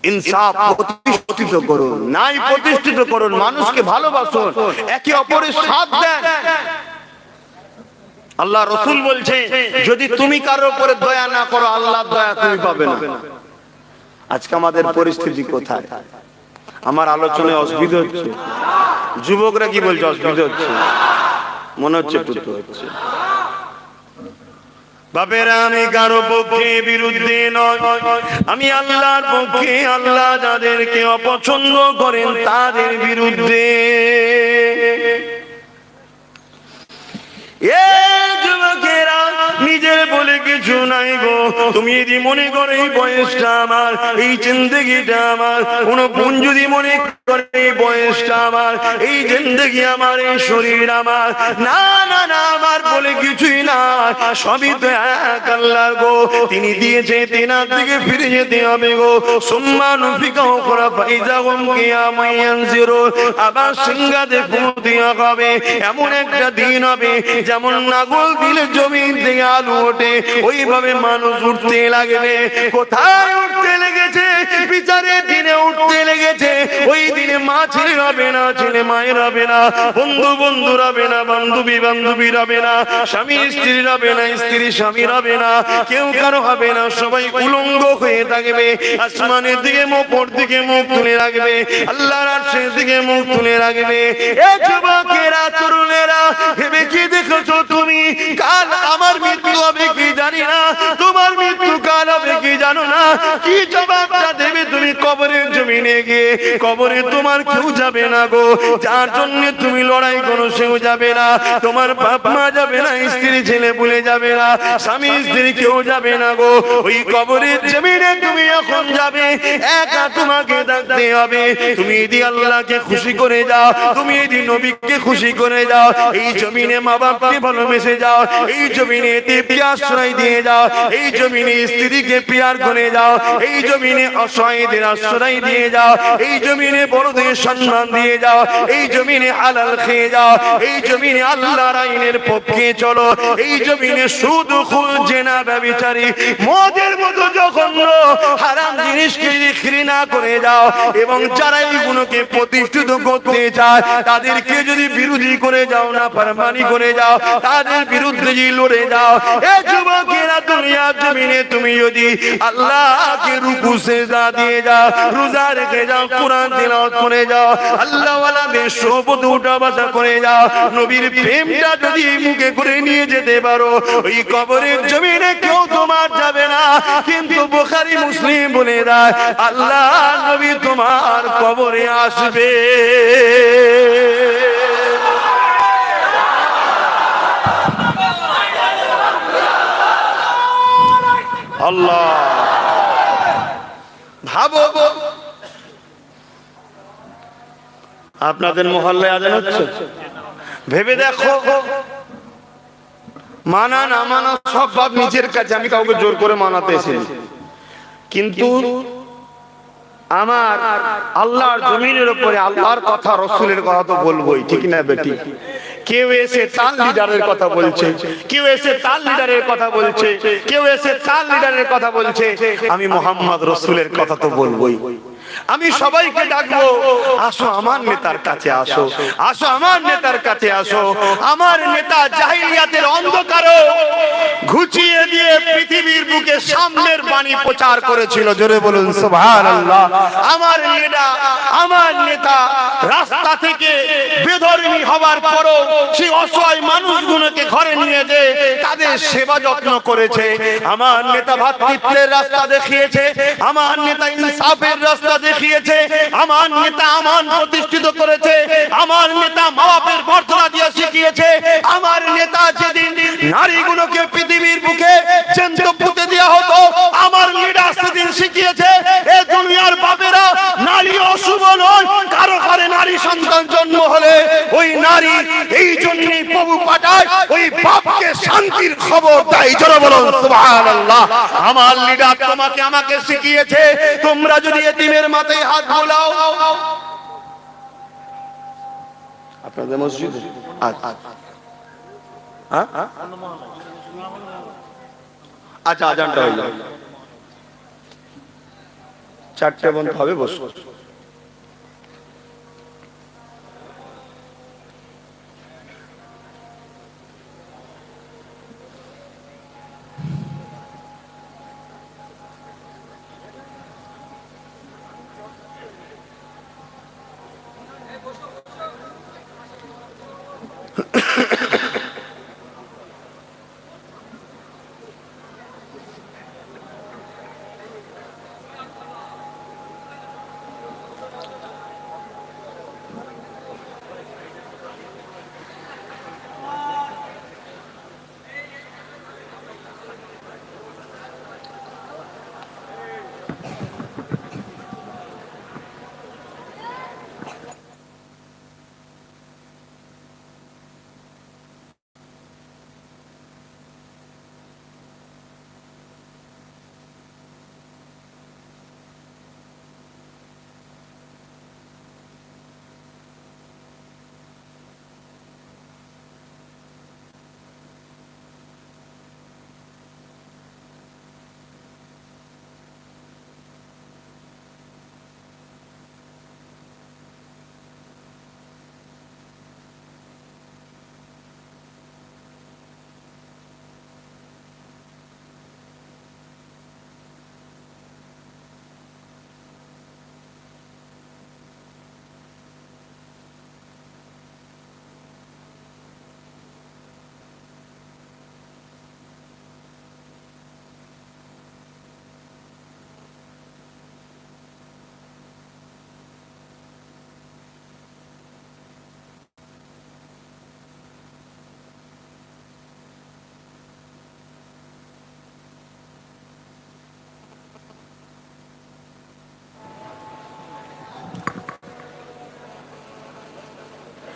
ইনসাফ প্রতিষ্ঠিত করুন, ন্যায় প্রতিষ্ঠিত করুন, মানুষকে ভালোবাসুন, একে অপরের সাথ দেন। আল্লাহ রাসূল বলছে যদি তুমি কারোর উপরে দয়া না করো, আল্লাহর দয়া তুমি পাবে না। আজকে আমাদের পরিস্থিতি কোথায়? আমার আলোচনায় অসুবিধা হচ্ছে? যুবকরা কি বলছে? অসুবিধা হচ্ছে? মনে হচ্ছে টুটু হচ্ছে। বাপেরা আমি কারো পক্ষে বিরুদ্ধে নয়, আমি আল্লাহর পক্ষে। আল্লাহ যাদেরকে অপছন্দ করেন তাদের বিরুদ্ধে। যুবকেরা নিজের বলে কিছু নাই গো, তুমি যদি মনে করো এই বয়সটা আমার, এই জিন্দেগিটা আমার, কোন বোন যদি মনে করে এই বয়সটা আমার, এই জিন্দেগি আমার, এই শরীর আমার, না না না, আমার বলে কিছুই না, সবই তো এক আল্লাহর গো। তিনি দিয়েছে, তেনার দিকে ফিরে যেতে হবে গো। সুম্মানু ফিকাও করা ফাইজাহুম কিয়ামান ইয়ানজিরুন, আবার সিংহাতে ফুঁ দেওয়া হবে। এমন একটা দিন হবে যেমন নাগল দিলে জমিন থেকে আলু ওঠে, ওইভাবে মানুষ উঠতে লাগবে। কোথায় উঠতে লেগেছে? বিচারের দিনে উঠতে লেগেছে। ওই দিনে মা ছেলে হবে না, ছেলে মায়ের হবে না, বন্ধু বন্ধুর হবে না, বান্ধবী বান্ধবীর হবে না, স্বামী স্ত্রীর হবে না, স্ত্রী স্বামীর হবে না, কেউ কারো হবে না, সবাই উলঙ্গ হয়ে থাকবে। আসমানের দিকে মোপর দিকে মুখ তুলে রাখবে, আল্লাহর আরশের দিকে মুখ তুলে রাখবে। এ যুবকেরা, তরুণেরা, ভেবে কি দেখেছো তুমি কাল আমার মৃত্যু হবে কি জানি না, তোমার মৃত্যু কাল হবে কি জানো না? কি জবাবটা দেবে তুমি কবরের জমিনে গিয়ে? কবরে তোমার কেউ যাবে না গো, যার জন্য তুমি লড়াই করো সেও যাবে না, তোমার বাপ মা যাবে না, স্ত্রী ছেলে ভুলে যাবে না, স্বামী স্ত্রী কেউ যাবে না গো। ওই কবরের জমিনে তুমি এখন যাবে, একা তোমাকে থাকতে হবে। তুমি যদি আল্লাহকে খুশি করে যাও, তুমি যদি নবীকে খুশি করে যাও, এই জমিনে মা বাপকে ভালোবেসে যাও, এই জমিনে এতিমকে আশ্রয় দিয়ে যাও, এই জমিনে স্ত্রীকে পিয়ার করে যাও, এই জমিনে অসহায়দের আশ্রয় দিয়ে যাও, এই জমিনে বড়দের সম্মান দিয়ে যাও, এই জমিনে হালাল খেয়ে যাও, এই জমিনে আল্লাহর আইনের পক্ষে চলো, এই জমিনে সুদ খুন জেনা ব্যভিচারী মদের মতো জঘন্য হারাম জিনিসকে ঘৃণা করে যাও, এবং যারা এইগুলোকে প্রতিষ্ঠিত করতে চায় তাদেরকে যদি বিরোধী করে যাও, না ফরমানি করে যাও, তাদের বিরুদ্ধে যদি লড়ে যাও, এ যুবকেরা দুনিয়ার জমিনে তুমি যদি আল্লাহকে রুকু সিজদা দিয়ে যাও, রোজা রেখে যাও, কোরআন তিলাওয়াত করে যাও, আল্লাহ ওয়ালাদের সোহবত উঠা বসা করে যাও, নবীর প্রেমটা যদি মুখে করে নিয়ে যেতে পারো, ওই কবরের জমিনে কেউ তোমার যাবে না। কিন্তু বুখারী মুসলিম বলে দেয় আল্লাহ নবী তোমার কবরে আসবে। আল্লাহ, ভাবো আপনাদের মহল্লায় আজান হচ্ছে, ভেবে দেখো, মানা না মানা সব বাপ নিজের কাছে, আমি কাউকে জোর করে মানাতে এসেছি, কিন্তু আমার আল্লাহর জমিনের উপরে আল্লাহর কথা রসুলের কথা তো বলবোই, ঠিক না বেটি? কেউ এসে তার লিডারের কথা বলছে, কেউ এসে তার লিডারের কথা বলছে, কেউ এসে তার লিডারের কথা বলছে, আমি মোহাম্মদ রসুলের কথা তো বলবোই। আমি সবাইকে ডাকবো, আসো আমার নেতার কাছে আসো, আসো আমার নেতার কাছে আসো। আমার নেতা জাহিলিয়াতের অন্ধকারও ঘুচিয়ে দিয়ে পৃথিবীর বুকে সামনের বাণী প্রচার করেছিল। জোরে বলুন সুবহানাল্লাহ। আমার নেতা রাস্তা থেকে বেধর্মী হবার পরও সেই অসহায় মানুষগুলোকে ঘরে নিয়ে যে তাদের সেবা যত্ন করেছে। আমার নেতা ভাতৃত্বের রাস্তা দেখিয়েছে, আমার নেতা ইনসাফের রাস্তা দেখিয়েছে, আমার নেতা আমান প্রতিষ্ঠিত করেছে, আমার নেতা মা বাপের বর্ণনা দিয়ে শিখিয়েছে, আমার নেতা যেদিন নারীগুলোকে পৃথিবীর বুকে জ্যান্ত পুঁতে দেওয়া হতো, আমার লিডার সেদিন শিখিয়েছে এই দুনিয়ার বাপেরা নারী অশুভ নয়, কারো ঘরে নারী সন্তান জন্ম হলে ওই নারী এই জন্যই প্রভু পাঠায় ওই বাপকে শান্তির খবর দেয়। জোরে বলুন সুবহানাল্লাহ। আমার লিডার তোমাকে আমাকে শিখিয়েছে, তোমরা যদি এতিমের মাথায় হাত বোলাও। আপনাদের মসজিদে আচ্ছা আজানটা হয়ে যাবে, 4টে বন্ধ হবে, বসো।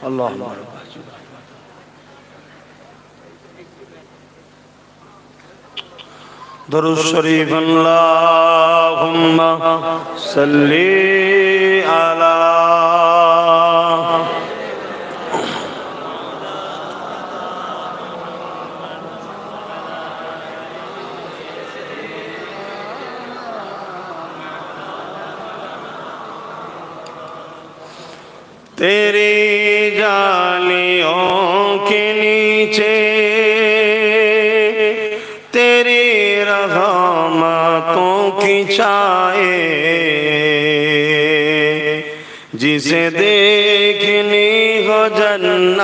আল্লাহ দরুদ শরীফ আল্লাহুম্মা সাল্লি আলা तेरी जालियों के नीचे तेरी रहमतों की छाए, जिसे देखनी हो जन्नत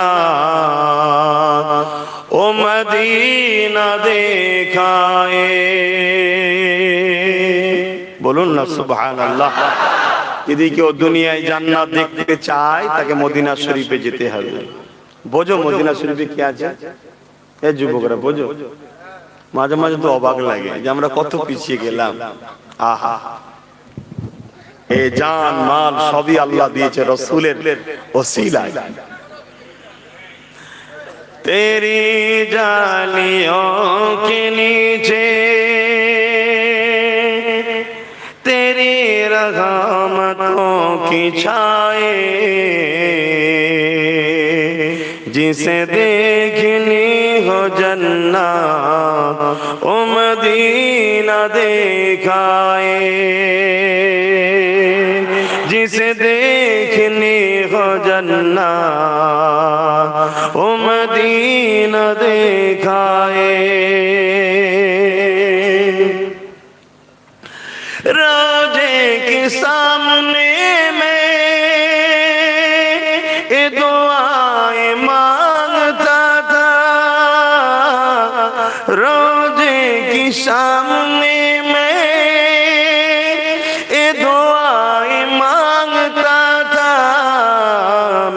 ओ मदीना देखाए। बोलून ना सुबहानाल्लाह। যদি কেউ দুনিয়ায় জান্নাত দেখতে চায় তাকে মদিনা শরীফে যেতে হবে। বোঝো মদিনা শরীফে কি আছে? এই যুবকরা বোঝো, মাঝে মাঝে তো অবাক লাগে যে আমরা কত পিছিয়ে গেলাম। আহা, এই জান মাল সবই আল্লাহ দিয়েছে রাসূলের ওসিলায়। তেরি জালিयों के नीचे तेरी रहमतों की छाए जिसे देखनी हो जन्नत ओ मदीना दिखाए जिसे देखनी हो जन्नत ओ मदीना दिखाए रोजे के सामने में ये दुआएं मांगता था रोजे के सामने में ये दुआएं मांगता था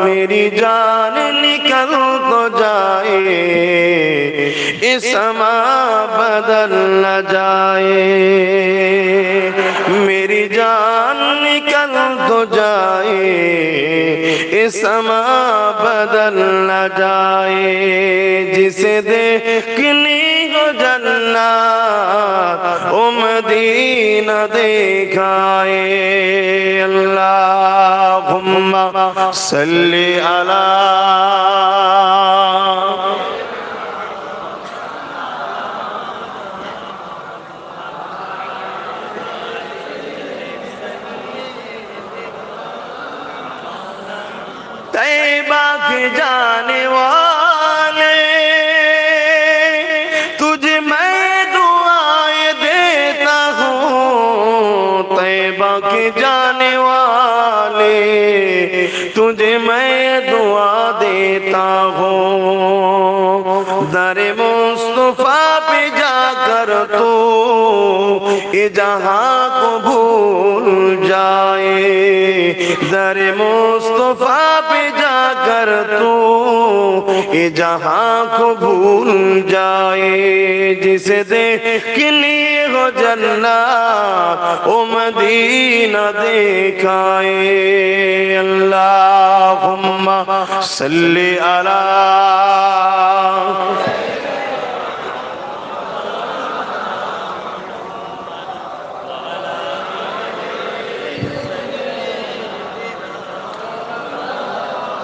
मेरी जान निकल तो जाए ये समा बदल न जाए मेरी जान निकल तो जाए ये समा बदल न जाए जिसे देखनी हो जन्नत ओ मदीना दिखाए अल्लाहुम्मा सल्ली अला तैबा के जाने वाले तुझे मैं दुआएं देता हूँ तैबा के जाने वाले तुझे मैं दुआ देता हूँ दरे मुस्तफा पे जाकर तू ये जहाँ को भूल जाए दरे मुस्तफा पे जाकर तू ये जहाँ को भूल जाए जिसे देखनी हो जन्नत ओ मदीना दिखाए अल्लाहुम्मा सल्ली अला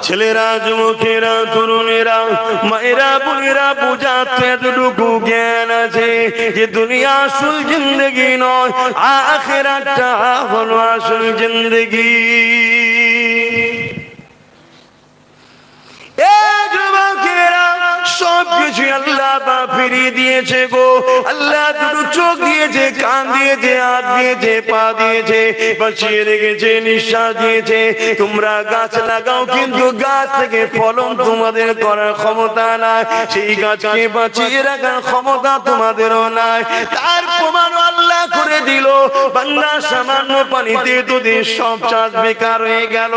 ছেলেরা যুবকেরা তরুণেরা মায়েরা বোনেরা বুঝাতে এতটুকু জ্ঞান আছে যে দুনিয়া আসল জিন্দগি নয় আখিরাতটা হলো আসল জিন্দগি সবকিছু আল্লাহ ফিরিয়ে দিয়েছে গো আল্লাহ দুটো চোখ দিয়েছে কান দিয়েছে হাত দিয়েছে পা দিয়েছে বাঁচিয়ে রেখেছে নিঃশ্বাস দিয়েছে তোমরা গাছ লাগাও কিন্তু গাছ থেকে ফলন তোমাদের করার ক্ষমতা নাই সেই গাছকে বাঁচিয়ে রাখার ক্ষমতা তোমাদেরও নাই তার প্রমাণ আল্লাহ করে দিল বান্দা সামান্য পানিতে তোদের সব চাষ বেকার হয়ে গেল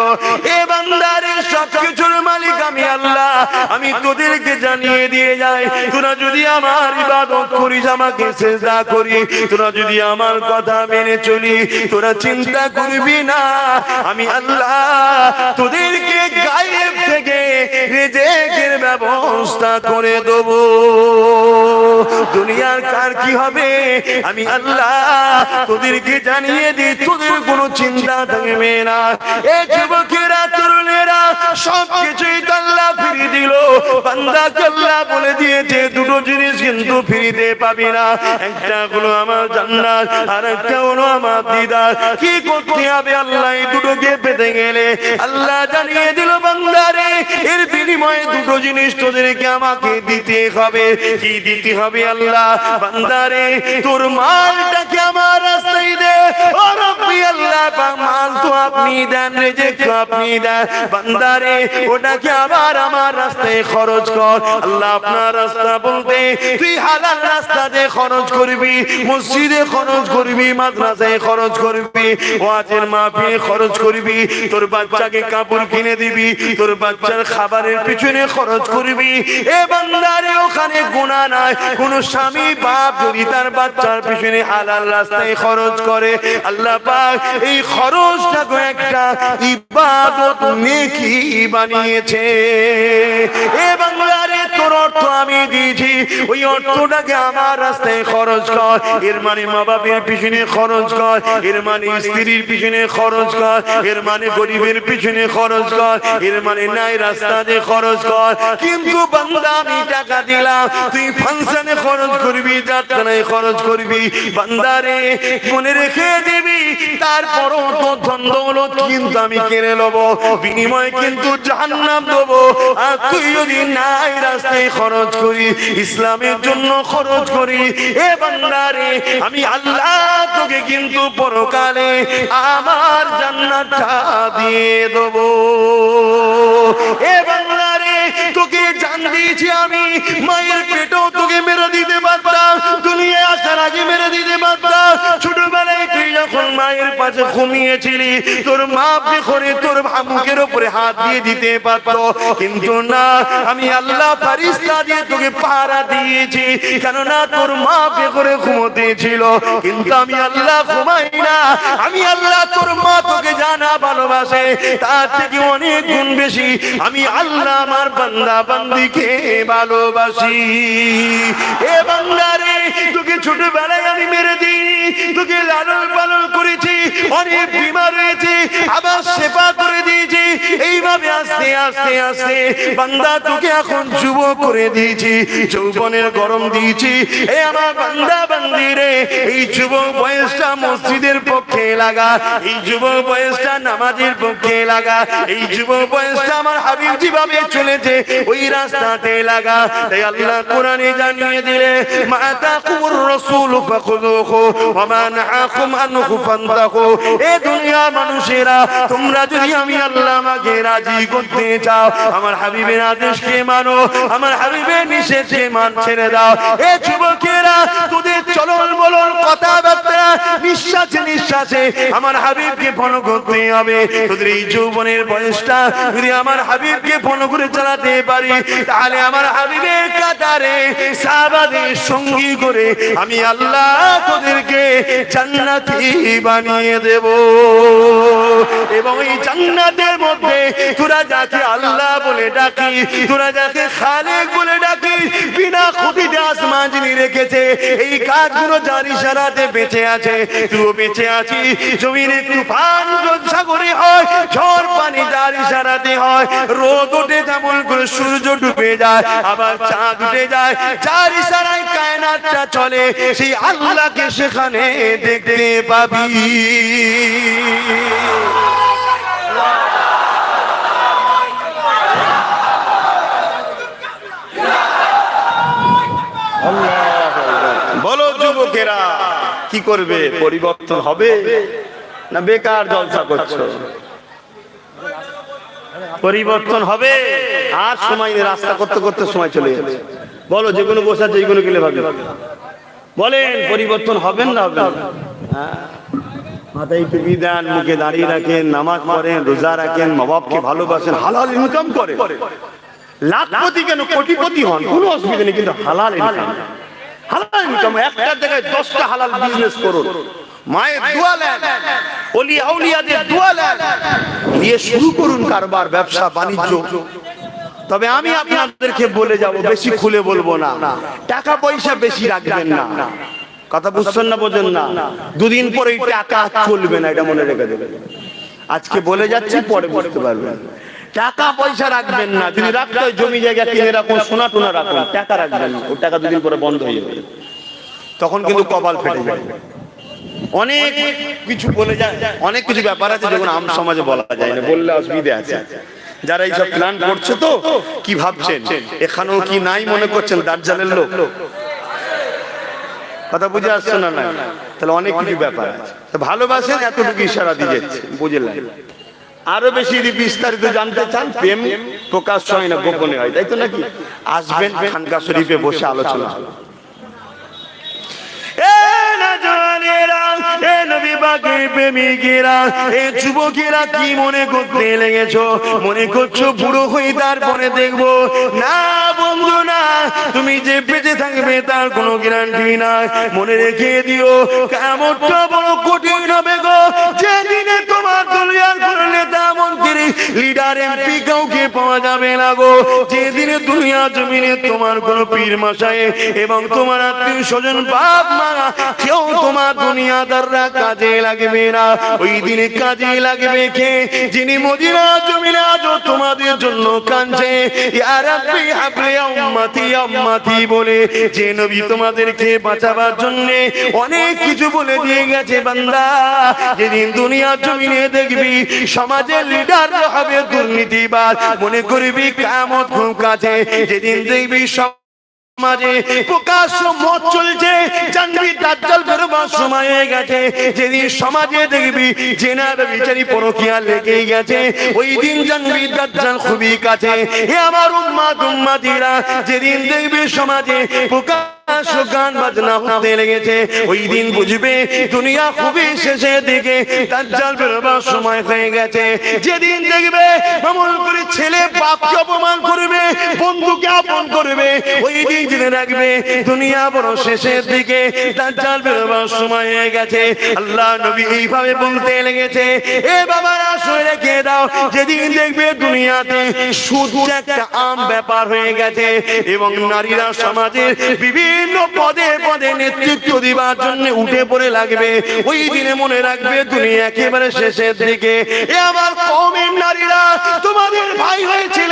এ বান্দারে সবকিছুর মালিক আমি আল্লাহ আমি তোদেরকে জানিয়ে দিয়ে যাই তোরা যদি আমার ইবাদত করিস আমাকে সিজদা করি তোরা যদি আমার কথা মেনে চলি তোরা চিন্তা করবি না আমি আল্লাহ তোদেরকে গায়েব থেকে রিজিকের ব্যবস্থা করে দেব দুনিয়ার কার কি হবে আমি আল্লাহ তোদেরকে জানিয়ে দিই তোদের কোনো চিন্তা থাকবে না এই যুবকেরা তরুণেরা সবকিছুই আল্লাহ ফিরিয়ে দিল বান্দাকে আল্লাহ বলে দিয়েছে দুটো জিনিস কিন্তু ফিরিতে পাবি না একটা হলো আমার জান্নাত আর একটা হলো আমার দিদার কি করতে হবে আল্লাহ এই দুটোকে পেতে গেলে আল্লাহ জানিয়ে দিল বান্দারে এর বিনিময়ে দুটো জিনিস তোদেরকে আমাকে দিতে হবে কি দিতে হবে আল্লাহ বান্দারে তোর মালটাকে আমার রাস্তায় দে ও রব্বি আল্লাহ মাল তো আপনি দেন রিজিক তো আপনি দেন বান্দারে ওটাকে আবার আমার রাস্তায় খরচ কর আল্লাহ আপনার রাস্তা বলতে তুই হালাল রাস্তাতে খরচ করবি মসজিদে খরচ করবি মাদ্রাসায় খরচ করবি ওয়াজের মাহফিলে খরচ করবি তোর বাচ্চাকে কাপড় কিনে দিবি তোর বাচ্চার খাবারের পিছনে খরচ করবি এ বান্দারে ওখানে গুনাহ নাই কোন স্বামী বাপ যদি তার বাচ্চার পিছনে হালাল রাস্তায় খরচ করে আল্লাহ পাক এই খরচটাকে একটা ইবাদত নেকি বানিয়েছে এ বান্দারে তোর অর্থ আমি দিয়েছি, ওই অর্থটাকে আমার রাস্তায় খরচ কর। এর মানে মা বাপের পিছনে খরচ কর, এর মানে স্ত্রীর পিছনে খরচ কর, এর মানে গরিবের পিছনে খরচ কর, এর মানে নাই রাস্তাতে খরচ কর। কিন্তু বান্দা আমি টাকা দিলাম, তুই ফাংশনে খরচ করবি, যাত্রায় খরচ করবি, বান্দারে মনে রেখে দিবি, তারপরও তো ধন দৌলত কিন্তু আমি কেড়ে নেব, বিনিময়ে কিন্তু জাহান্নাম দেব। আর তুই যদি নাই রাস্তায় খরচ করি, ইসলামের জন্য খরচ করি, এ বান্দারে আমি আল্লাহ তোকে কিন্তু পরকালে আমার জান্নাতটা দিয়ে দেব। এ বান্দারে তোকে জান দিয়েছি আমি, মায়ের পেটেও তোকে মেরে দিতে পারতাম, দুনিয়ায় আসার আগে মেরে দিতে পারতাম। ছোটবেলায় তুই যখন মায়ের পাশে ঘুমিয়েছিলি, তোর মা করে তোর মুখের উপরে হাত দিয়ে দিতে পারত, কিন্তু না, আমি আল্লাহ ফারিস্তা দিয়ে তোকে পাহারা দিয়েছি, কেননা তোর মা করে ঘুমোতে ছিল, কিন্তু আমি আল্লাহ ঘুমাই না। আমি আল্লাহ তোর মা তোকে জানা ভালোবাসে, তার থেকে অনেক গুণ বেশি আমি আল্লাহ আমার বান্দা বান্দিকে ভালোবাসি। এ বান্দারে তোকে ছোটবেলায় আমি মেরে দিই, তোকে লালন পালন করেছি, অনেক বিমার রয়েছে আবার সেবা করে দিয়েছি, এইভাবে আস্তে আস্তে আস্তে বান্দা তোকে এখন যুবক করে দিয়েছি, যৌবনের গরম দিয়েছি। এ আমার বান্দা বান্দিরে, এই যুবক বয়সটা মসজিদের পক্ষে লাগা, এই যুবক বয়সটা নামাজের পক্ষে লাগা, এই যুবক বয়সটা আমার হাবিব যেভাবে চলেছে ওই রাস্তাতে লাগা। তাই আল্লাহ কোরআনে জানিয়ে দিলে, মা তাকুর রাসূল ফাখুযুহু ওয়া মা নাহাকুম আনহু ফান্তাহু। এ দুনিয়ার মানুষেরা, তোমরা যদি আমি আল্লাহ আমাকে রাজি করতে চাও, আমার হাবিবের আদেশকে মানো, আমার হাবিবের নিষেধকে ছেড়ে দাও। এ যুবকেরা, তোদের চলন বলন কথাবার্তা নিঃশ্বাসে নিঃশ্বাসে আমার হাবিবকে ফলো করতে হবে। তোদের এই যৌবনের বয়সটা যদি আমার হাবিবকে ফলো করে চালাতে পারি, তাহলে আমার হাবিবের কাতারে সাহাবাদের সঙ্গী করে আমি আল্লাহ তোদেরকে জান্নাতি বানিয়ে দেব। এবং এই জান্নাতের মধ্যে তোরা যাকে আল্লাহ বলে ডাকি, তোরা যাকে খালেক বলে ডাকি, বিনা খুঁটিতে আসমান যিনি রেখেছে, এই কাজগুলো যার ইশারাতে বেঁচে আছে, তুইও বেঁচে আছি। জমিনে তুফান সাগরে হয়, ঝড় পানি যার ইশারাতে হয়, রোদ ওঠে তেমন করে সূর্য ডুবে যায়, আবার চাঁদ উঠে যায়, যার ইশারায় কায়নাতটা চলে, সেই আল্লাহকে সেখানে দেখতে পাবি। বলো যুবকেরা, কি করবে? পরিবর্তন হবে না বেকার জলসা করছো? পরিবর্তন হবে। আর সময় নেই, রাস্তা করতে করতে সময় চলে যাচ্ছে। বলো, যেগুলো বসে আছে এইগুলো গেলে ভাবে, বলেন পরিবর্তন হবেন না হবেন? মাথায় টুপি দেন, মুখে দাঁড়িয়ে রাখেন, নামাজ পড়েন, রোজা রাখেন, মা বাপকে ভালোবাসেন, হালাল ইনকাম করেন, লাখপতি কেন কোটিপতি হন, কোনো অসুবিধা নেই, কিন্তু হালাল ইনকাম, হালাল ইনকাম। একটা জায়গায় 10টা হালাল বিজনেস করুন, মায়ের দোয়া নেন, ওলি আউলিয়াদের দোয়া নেন, নিয়ে শুরু করুন কারবার, ব্যবসা বাণিজ্য। তবে আমি আপনাদেরকে বলে যাব, বেশি খুলে বলবো না, টাকা পয়সা বেশি রাখবেন না। কথা বুঝছেন না, বোঝেন না? দুদিন পরে টাকা চলবে না, এটা মনে রেখে দেবেন। আজকে বলে যাচ্ছি, পরে বুঝতে পারবেন। টাকা পয়সা রাখবেন না, যদি রাখতে হয় জমি জায়গা কিনে রাখুন, সোনা টোনা রাখুন, টাকা রাখবেন না, ওই টাকা দুদিন পরে বন্ধ হয়ে যাবে, তখন কিন্তু কপাল ফেটে যাবে। অনেক কিছু বলে যায়, অনেক কিছু ব্যাপার আছে যেগুলো আম সমাজে বলা যায় না, বললে অসুবিধা আছে। যারা এইসব প্ল্যান করছে, তো কি ভাবছেন এখানেও কি নাই মনে করছেন দাজ্জালের লোক? কথা বুঝে আসছে না? না, তাহলে অনেক কিছু ব্যাপার আছে। ভালোবাসেন, এতটুকু ইশারা দিয়ে যাচ্ছে, বুঝলেন? আরো বেশি বিস্তারিত জানতে চান, প্রেম প্রকাশ হয় না, গোপনে হয়, তাই তো নাকি? আসবেন খানকা শরীফে, বসে আলোচনা হবে। যুবকেরা কি মনে করতে লেগেছো? মনে করছো বুড়ো হয়ে তারপরে দেখবো? না বন্ধু, না, তুমি যে বেঁচে থাকবে তার কোনো গ্যারান্টি নাই। মনে রেখে দিও, কিয়ামতটা বড় কঠিন হবে গো, যেদিনে তোমার দুনিয়ার কোন নেতা মন্ত্রী লিডার এমপি কাউকে পাওয়া যাবে না গো। যেদিন দুনিয়া জমিনে তোমার কোন পীর মশাই এবং তোমার আত্মীয় স্বজন বাপ মা কেউ তোমার দুনিয়াদাররা কাজে লাগবে না। ওই দিনে কাজে লাগবে কে? যিনি মদিনা জমিনে আজও তোমাদের জন্য কাঁদছে, ইয়া রাব্বি হাবলি উম্মতি উম্মতি বলে, যে নবী তোমাদেরকে বাঁচাবার জন্য অনেক কিছু বলে দিয়ে গেছে। বান্দা, যেদিন দুনিয়া জমিনে দেখবি সমাজের লিডার হবে দুর্নীতিবাজ, মনে করবি কিয়ামত খুব কাছে। যেদিন দেখবি সমাজে প্রকাশ্য মত চলছে, জানবি দাজ্জাল বেরোবার সময় হয়ে গেছে। যেদিন সমাজে দেখবি জেনার বিচারি পরকীয়া লেগে গেছে, ওই দিন জানবি দাজ্জাল খুবই কাছে। হে আমার উম্মত উম্মতিরা, যেদিন দেখবি সমাজে প্রকাশ্য গান বাজনা হতে লেগেছে, ওই দিন বুঝবে দুনিয়া খুবই শেষের দিকে, দাজ্জাল বেরোবার সময় হয়ে গেছে। যেদিন দেখবে আমল করে ছেলে বাপকে অপমান করবে, বন্ধুকে আপন করবে, ওই দিন জেনে রাখবে দুনিয়া বড় শেষের দিকে, দাজ্জাল বেরোবার সময় হয়ে গেছে। আল্লাহ নবী এইভাবে বলতে লেগেছে, এ বাবারা শুনে রেখে দাও, যেদিন দেখবে দুনিয়াতে সুদ একটা আম ব্যাপার হয়ে গেছে এবং নারীরা সমাজের বিভিন্ন পদে পদে নেতৃত্ব দিবার জন্য উঠে পড়ে লাগবে, ওই দিনে মনে রাখবে দুনিয়া একেবারে শেষের দিকে। এ আমার কওমের নারীরা, তোমাদের ভাই হয়েছিল,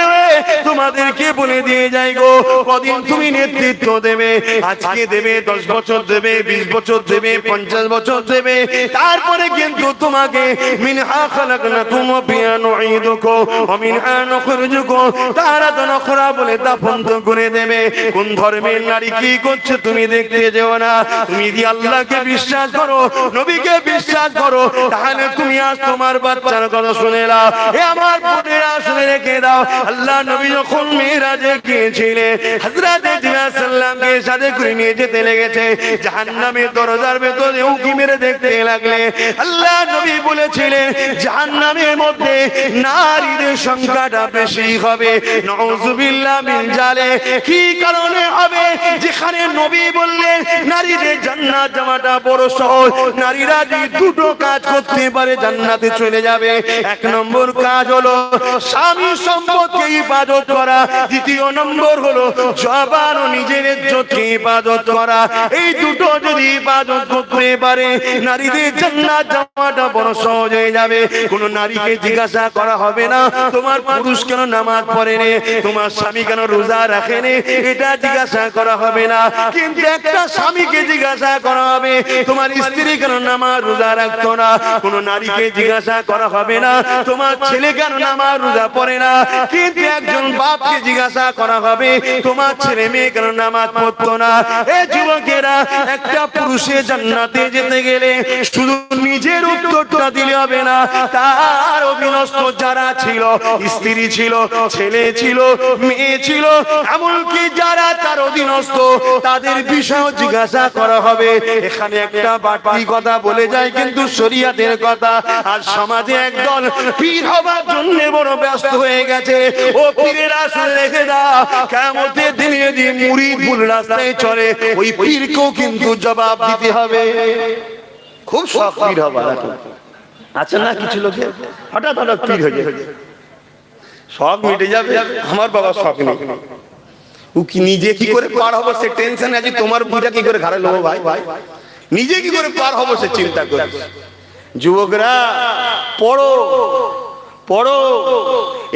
তোমাদেরকে বলে দিয়ে যাই গো, কদিন তুমি নেতৃত্ব দেবে, আজকে দেবে, 10 বছর দেবে, 20 বছর দেবে, 50 বছর দেবে, তারপরে কিন্তু তোমাকে মিনহা খালাকনাকুম ওয়া ফিহা নুঈদুকুম ওয়া মিনহা নুখরিজুকুম তারাতান উখরা বলে দাফন করে দেবে। কোন ধর্মের নারী কি করছে তুমি দেখতে যেও না। তুমি যদি আল্লাহকে বিশ্বাস করো, নবীকে বিশ্বাস করো, তাহলে তুমি আজ তোমার বাচ্চার কথা শুনে নাও। হে আমার বোনেরা, শুনে রেখে দাও, আল্লাহ নবী যখন মিরাজে গিয়েছিলেন, হযরত জিবরাইল সাল্লামকে সাথে করে নিয়ে যেতে লেগেছে, জাহান্নামের দরজার ভেতরে উঁকি মেরে দেখতে লাগলে। আল্লাহ নবী বলেছিলেন জাহান্নামের মধ্যে নারীদের সংখ্যাটা বেশি হবে, নাউযুবিল্লাহ মিন জালে। কি কারণে হবে? যেখানে নবী বললেন নারীদের জান্নাত যাওয়াটা বড় সহজ, নারীরা যদি দুটো কাজ করতে পারে জান্নাতে চলে যাবে। 1 নম্বর কাজ হলো স্বামী সম্পদকে ইবাদত করা, দ্বিতীয় নম্বর হলো জবান ও নিজের ইজ্জতকে ইবাদত করা। এই দুটো যদি ইবাদত করতে পারে, নারীদের জান্নাত যাওয়াটা বড় সহজ হয়ে যাবে। কোন নারীকে জিজ্ঞাসা করা হবে না তোমার পুরুষ কেন নামাজ পড়ে নে, তোমার স্বামী কেন রোজা রাখে নে, এটা জিজ্ঞাসা করা হবে না। কিন্তু একটা স্বামীকে জিজ্ঞাসা করা হবে তোমার স্ত্রী কেন নামাজ রোজা রাখতো না। কোন নারীকে জিজ্ঞাসা করা হবে না তোমার ছেলে কেন নামাজ রোজা পড়ে না। কিন্তু একজন বাপকে জিজ্ঞাসা করা হবে তোমার ছেলে মেয়ে কেন নামাজ পড়তো না। এই যুবকেরা, একটা পুরুষের জান্নাতে যেতে গেলে শুধু নিজের উত্তরটা দিলে হবে না, তার অধীনস্থ যারা ছিল, স্ত্রী ছিল, ছেলে ছিল, মেয়ে ছিল, এমনকি যারা তার অধীনস্থ তাদের বিষয় জিজ্ঞাসা করা হবে। এখানে একটা বাড়তি কথা বলে যায় কিন্তু শরীয়তের কথা। আর সমাজে একদল পীর হবার জন্য বড় ব্যস্ত হয়ে গেছে। ও পীরেরা, শুনে রেখে দাও, কিয়ামতের দিনে যদি মুরিদ ভুল রাস্তায় চলে, ওই পীরকেও কিন্তু জবাব দিতে হবে। খুব শখ পীর হবার আছে না কিছু লোকের, হঠাৎ হঠাৎ পীর হয়ে যায়, শখ মিটে যাবে। আমার বাবার শখ নেই, ও কি নিজে কি করে পার হবো সে টেনশন আছে। তোমার বুঝা কি করে ঘাড়ে লোবো ভাই, নিজে কি করে পার হবো সে চিন্তা করে। যুবকরা, পড়ো পড়ো।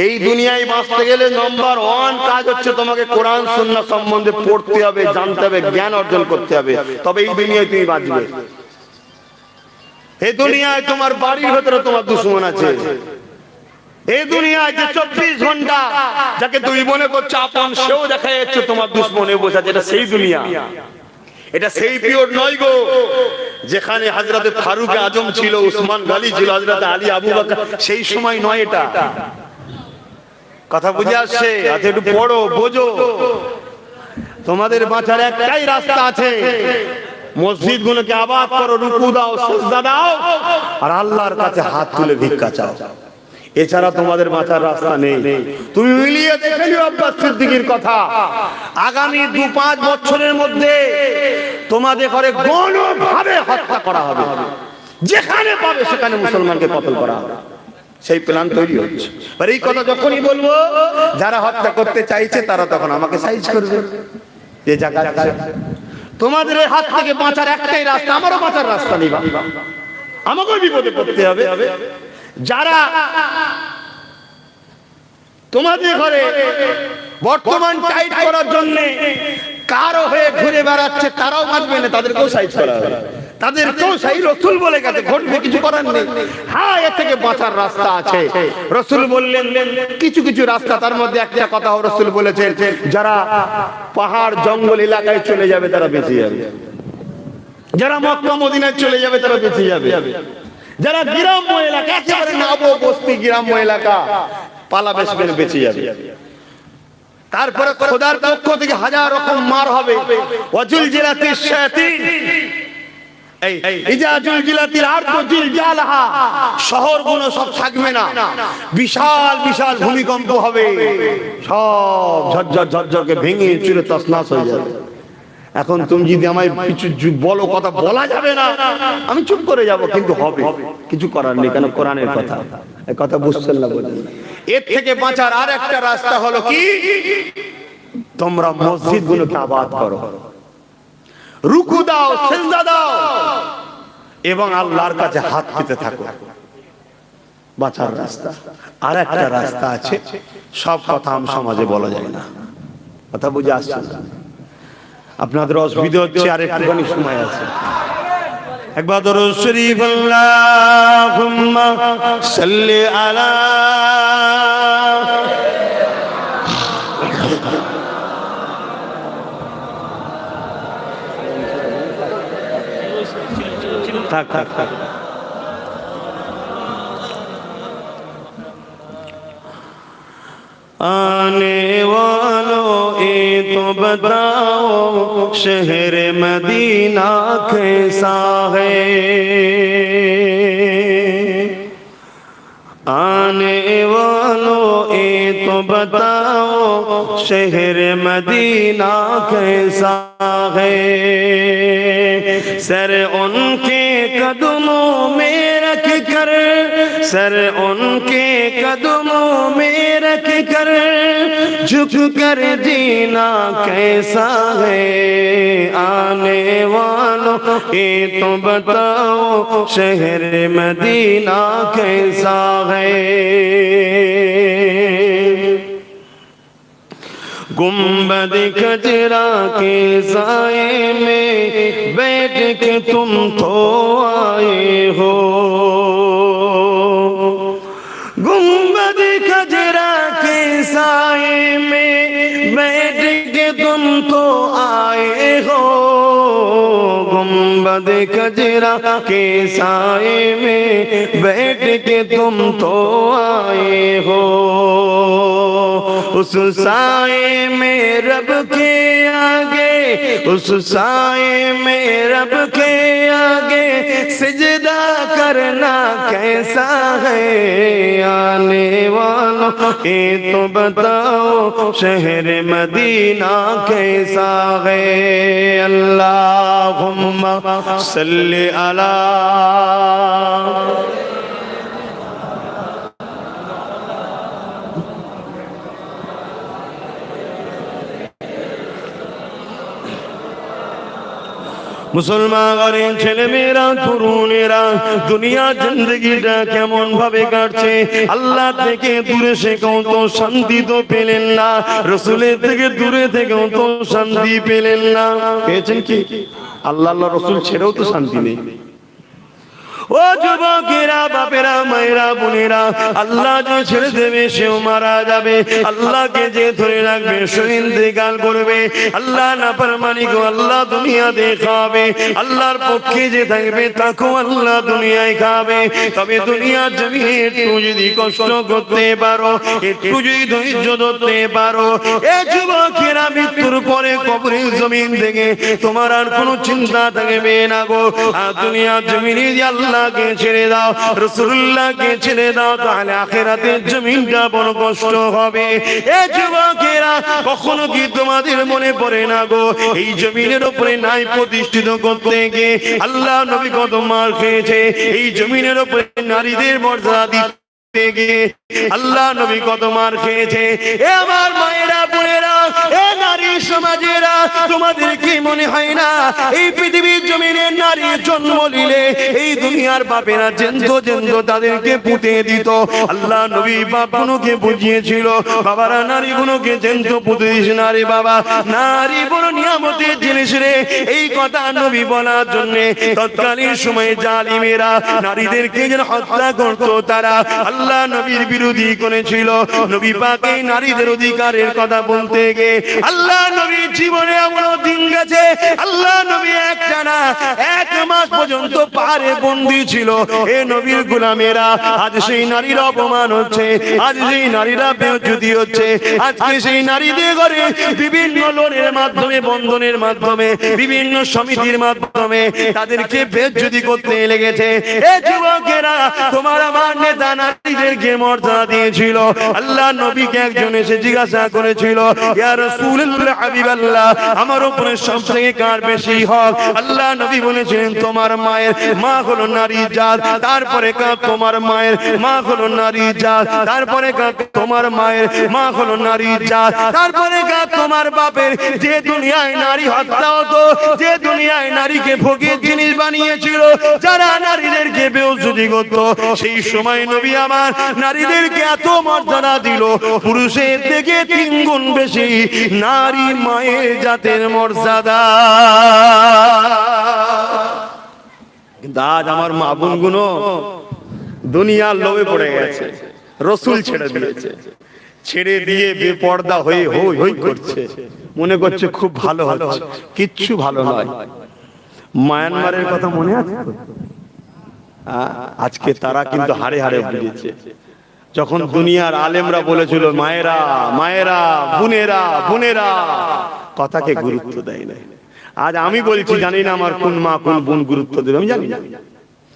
এই দুনিয়ায় বাঁচতে গেলে নম্বর 1 কাজ হচ্ছে তোমাকে কোরআন সুন্নাহ সম্বন্ধে পড়তে হবে, জানতে হবে, জ্ঞান অর্জন করতে হবে, তবে এই দুনিয়ায় তুমি বাঁচবে। এই দুনিয়ায় তোমার বাড়ির ভেতরে তোমার দুশমন আছে। এই দুনিয়ায় যে 24 ঘন্টা যাকে তুই মনে করছো আপন, সেও দেখা যাচ্ছে তোমার দুশমনে বসে আছে। এটা সেই দুনিয়া, এটা সেই পিওর নয় গো যেখানে হযরত ফারুক আজম ছিল, উসমান গনি ছিল, হযরত আলী আবু বকর, সেই সময় নয় এটা। কথা বুঝে আসছে? আচ্ছা, একটু পড়ো, বোঝো। তোমাদের বাঁচার একটাই রাস্তা আছে, মসজিদ গুলোকে আবাদ করো, রুকু দাও, সিজদা দাও, আর আল্লাহর কাছে হাত তুলে ভিক্ষা চাও। এছাড়া তোমাদের বাঁচার রাস্তা নেই। তুমি মিলিয়ে দেখে নিও আব্বাস সিদ্দিকীর কথা। আগামী 2-5 বছরের মধ্যে তোমাদের ঘরে গণভাবে হত্যা করা হবে, যেখানে পাবে সেখানে মুসলমানকে কতল করা হবে। সেই প্ল্যান তৈরি হচ্ছে। আর এই কথা যখনই বলবো, যারা হত্যা করতে চাইছে তারা তখন আমাকে সাইজ করবে যে জায়গা তোমাদের হাত থেকে বাঁচার একটাই রাস্তা, আমারও বাঁচার রাস্তা নেই, আমাকেও বিপদে পড়তে হবে। যারা তোমাদের ঘরে বর্তমান টাইট করার জন্য কারো হয়ে ঘুরে বেড়াচ্ছে, তারাও বাঁচবে না, তাদেরকেও সাইজ করা হবে। তাদেরকেও সেই রাসূল বলে গেছে, ঘটবে, কিছু করার নেই। হ্যাঁ, এর থেকে বাঁচার রাস্তা আছে। রাসূল বললেন কিছু কিছু রাস্তা, তার মধ্যে একটা কথা রাসূল বলেছেন, যারা পাহাড় জঙ্গল এলাকায় চলে যাবে তারা বেঁচে যাবে, যারা মক্কা মদিনায় চলে যাবে তারা বেঁচে যাবে, যারা গ্রাম্য এলাকা একেবারে নব বস্তি গ্রাম্য এলাকা পালাবে সেখানে বেঁচে যাবে। তারপরে খোদার পক্ষ থেকে হাজার রকম মার হবে। ওয়াজুল জিলাতিশ শায়াতিন, শহরগুলো সব থাকবে না, বিশাল বিশাল ভূমিকম্প হবে, সব ঝরঝর ঝরঝরকে ভেঙে চুরে তছনছ হয়ে যাবে। এখন তুমি যদি আমায় কিছু বলো, কথা বলা যাবে না, আমি চুপ করে যাব, কিন্তু হবে, কিছু করার নেই, কেন কোরআনের কথা, এই কথা বুঝছেন না বলেন। এর থেকে বাঁচার আর একটা রাস্তা হলো কি, তোমরা মসজিদগুলোকে আবাদ করো, রুকু দাও, সিজদা দাও এবং আল্লাহর কাছে হাত পেতে থাকো, বাঁচার রাস্তা। আর একটা রাস্তা আছে, সব কথা আম সমাজে বলা যায় না, কথা বুঝে আসছে না? আপনাদের অসুবিধা হচ্ছে, আর একটুখানি সময় আছে। একবার দরুদ শরীফ আল্লাহুম্মা সাল্লি আলা, থাক থাক থাক। आने वालों ये तो बताओ शहर मदीना कैसा है, आने वालों ये तो बताओ शहर मदीना कैसा है, सर उनके कदमों में रख कर, सर उनके कदमों में रख कर झुक कर जीना कैसा है, आने वालों ये तो बताओ शहर मदीना कैसा है। गुंबद खजरा के साए में बैठ के तुम तो आए हो, गुंबद खजरा के साए में बैठ के तुम तो आए हो, गुंबद खजरा के साए में बैठ के तुम तो आए हो, उस साए में रब के आगे, उस साए में रब के आगे सिजदा करना कैसा है, आने वालों ये तो बताओ शहर मदीना कैसा है। अल्लाहुम्मा सल्ली अला, মুসলমান ঘরের ছেলে মেয়েরা তরুণেরা দুনিয়া জিন্দগিটা কেমন ভাবে কাটছে, আল্লাহ থেকে দূরে থেকেও তো শান্তি তো পেলেন না, রসুলের থেকে দূরে থেকেও তো শান্তি পেলেন না। পেয়েছেন কি? আল্লাহ রসুল ছেড়েও তো শান্তি নেই। ও যুবকেরা, বাপেরা, মায়েরা, বোনেরা, আল্লাহ যে ছেড়ে দেবে সেও মারা যাবে, আল্লাহকে যে ধরে রাখবে সে ইন্তেকাল করবে। আল্লাহ নাফরমানি গো আল্লাহ দুনিয়াতে খাবে, আল্লাহর পক্ষে যে থাকবে তাকেও আল্লাহ দুনিয়ায় খাবে। তবে দুনিয়ার জমিনে একটু যদি কষ্ট করতে পারো, একটু যদি ধৈর্য ধরতে পারো, এ যুবকেরা মৃত্যুর পরে কবরের জমিন থেকে তোমার আর কোনো চিন্তা থাকবে না গো। আর দুনিয়ার জমিনে আল্লাহ কে ছেড়ে দাও, রাসূলুল্লাহকে ছেড়ে দাও, তাহলে আখিরাতের জমিনটা বড় কষ্ট হবে। এই যুবকেরা, কখনো কি তোমাদের মনে পড়ে না গো, এই জমিনের উপরে নাই প্রতিষ্ঠিত করতে গিয়ে আল্লাহ নবী কত মার খেয়েছে, এই জমিনের উপরে নারীদের মর্যাদা করতে গিয়ে আল্লাহ নবী কত মার খেয়েছে। এ আমার মায়েরা, বোনেরা, এ নারী সমাজেরা, তোমাদের কি মনে হয় না এই পৃথিবীর জমিনে নারী জন্ম নিলে এই দুনিয়ার বাপেরা জেন্দ্র জেন্দ্র তাদেরকে পুঁতে দিত? আল্লাহ নবী বাপগুলোকে বুঝিয়েছিল, বাবারা নারীগুলোকে জেন্দ্র পুঁতে দিস না রে বাবা, নারী বড় নিয়ামতের জিনিস রে। এই কথা নবী বলার জন্য তৎকালীন সময়ে জালিমেরা নারীদেরকে যেন হত্যা করত, তারা আল্লাহ নবীর বিরোধী করেছিল। নবী পাক এই নারীদের অধিকারের কথা বলতে গিয়ে আল্লাহ নবীর জীবনে এমন দিন গেছে, আল্লাহ নবী একটানা 1 মাস পর্যন্ত পাহাড়ে বন্দী ছিল। এ নবীর গোলামেরা, আজ সেই নারীর অপমান হচ্ছে, আজ সেই নারীরা বেইজ্জতি হচ্ছে, আজকে সেই নারীদের ঘরে বিভিন্ন লোনের মাধ্যমে, বন্ধনের মাধ্যমে, বিভিন্ন সমিতির মাধ্যমে তাদেরকে বেইজ্জতি করতে লেগেছে। এ যুবকেরা, তোমার আমার নেতা নারীদেরকে মর্যাদা দিয়েছিল। আল্লাহ নবীকে একজন এসে জিজ্ঞাসা করেছিল, ইয়া রাসূলুল্লাহ, হাবিবাল্লাহ, আমার উপরে সবথেকে কার বেশি হক? আল্লাহ নবী বলেছিলেন, তোমার মায়ের মা হলো নারী জাত, তারপরে কার তোমার মায়ের মা হলো নারী জাত, তারপরে কার তোমার মায়ের মা হলো নারী জাত, তারপরে কার তোমার বাপের। যে দুনিয়ায় নারী হত্যা হতো, যে দুনিয়ায় নারীকে ভোগের জিনিস বানিয়েছিল, যারা নারীদেরকে বেইজ্জতি করত, সেই সময় নবী আমার নারীদেরকে এত মর্যাদা দিল, পুরুষের থেকে 3 গুণ বেশি নারী মায়ের জাতের মর্যাদা। কিন্তু আজ আমার মা বোনগুলো দুনিয়ার লোভে পড়ে গেছে, রসুল ছেড়ে দিয়েছে, ছেড়ে দিয়ে বেপর্দা হয়ে হই হই করছে, মনে করছে খুব ভালো হচ্ছে, কিচ্ছু ভালো নয়। মায়ানমারের কথা মনে আছে? আজকে তারা কিন্তু হাড়ে হাড়ে বুঝেছে। যখন দুনিয়ার আলেমরা বলেছিল মায়েরা মায়েরা, বোনেরা বোনেরা, কথাকে গুরুত্ব দেয় না। আজ আমি বলছি, জানি না আমার কোন মা কোন বোন গুরুত্ব দেবে, আমি জানি না,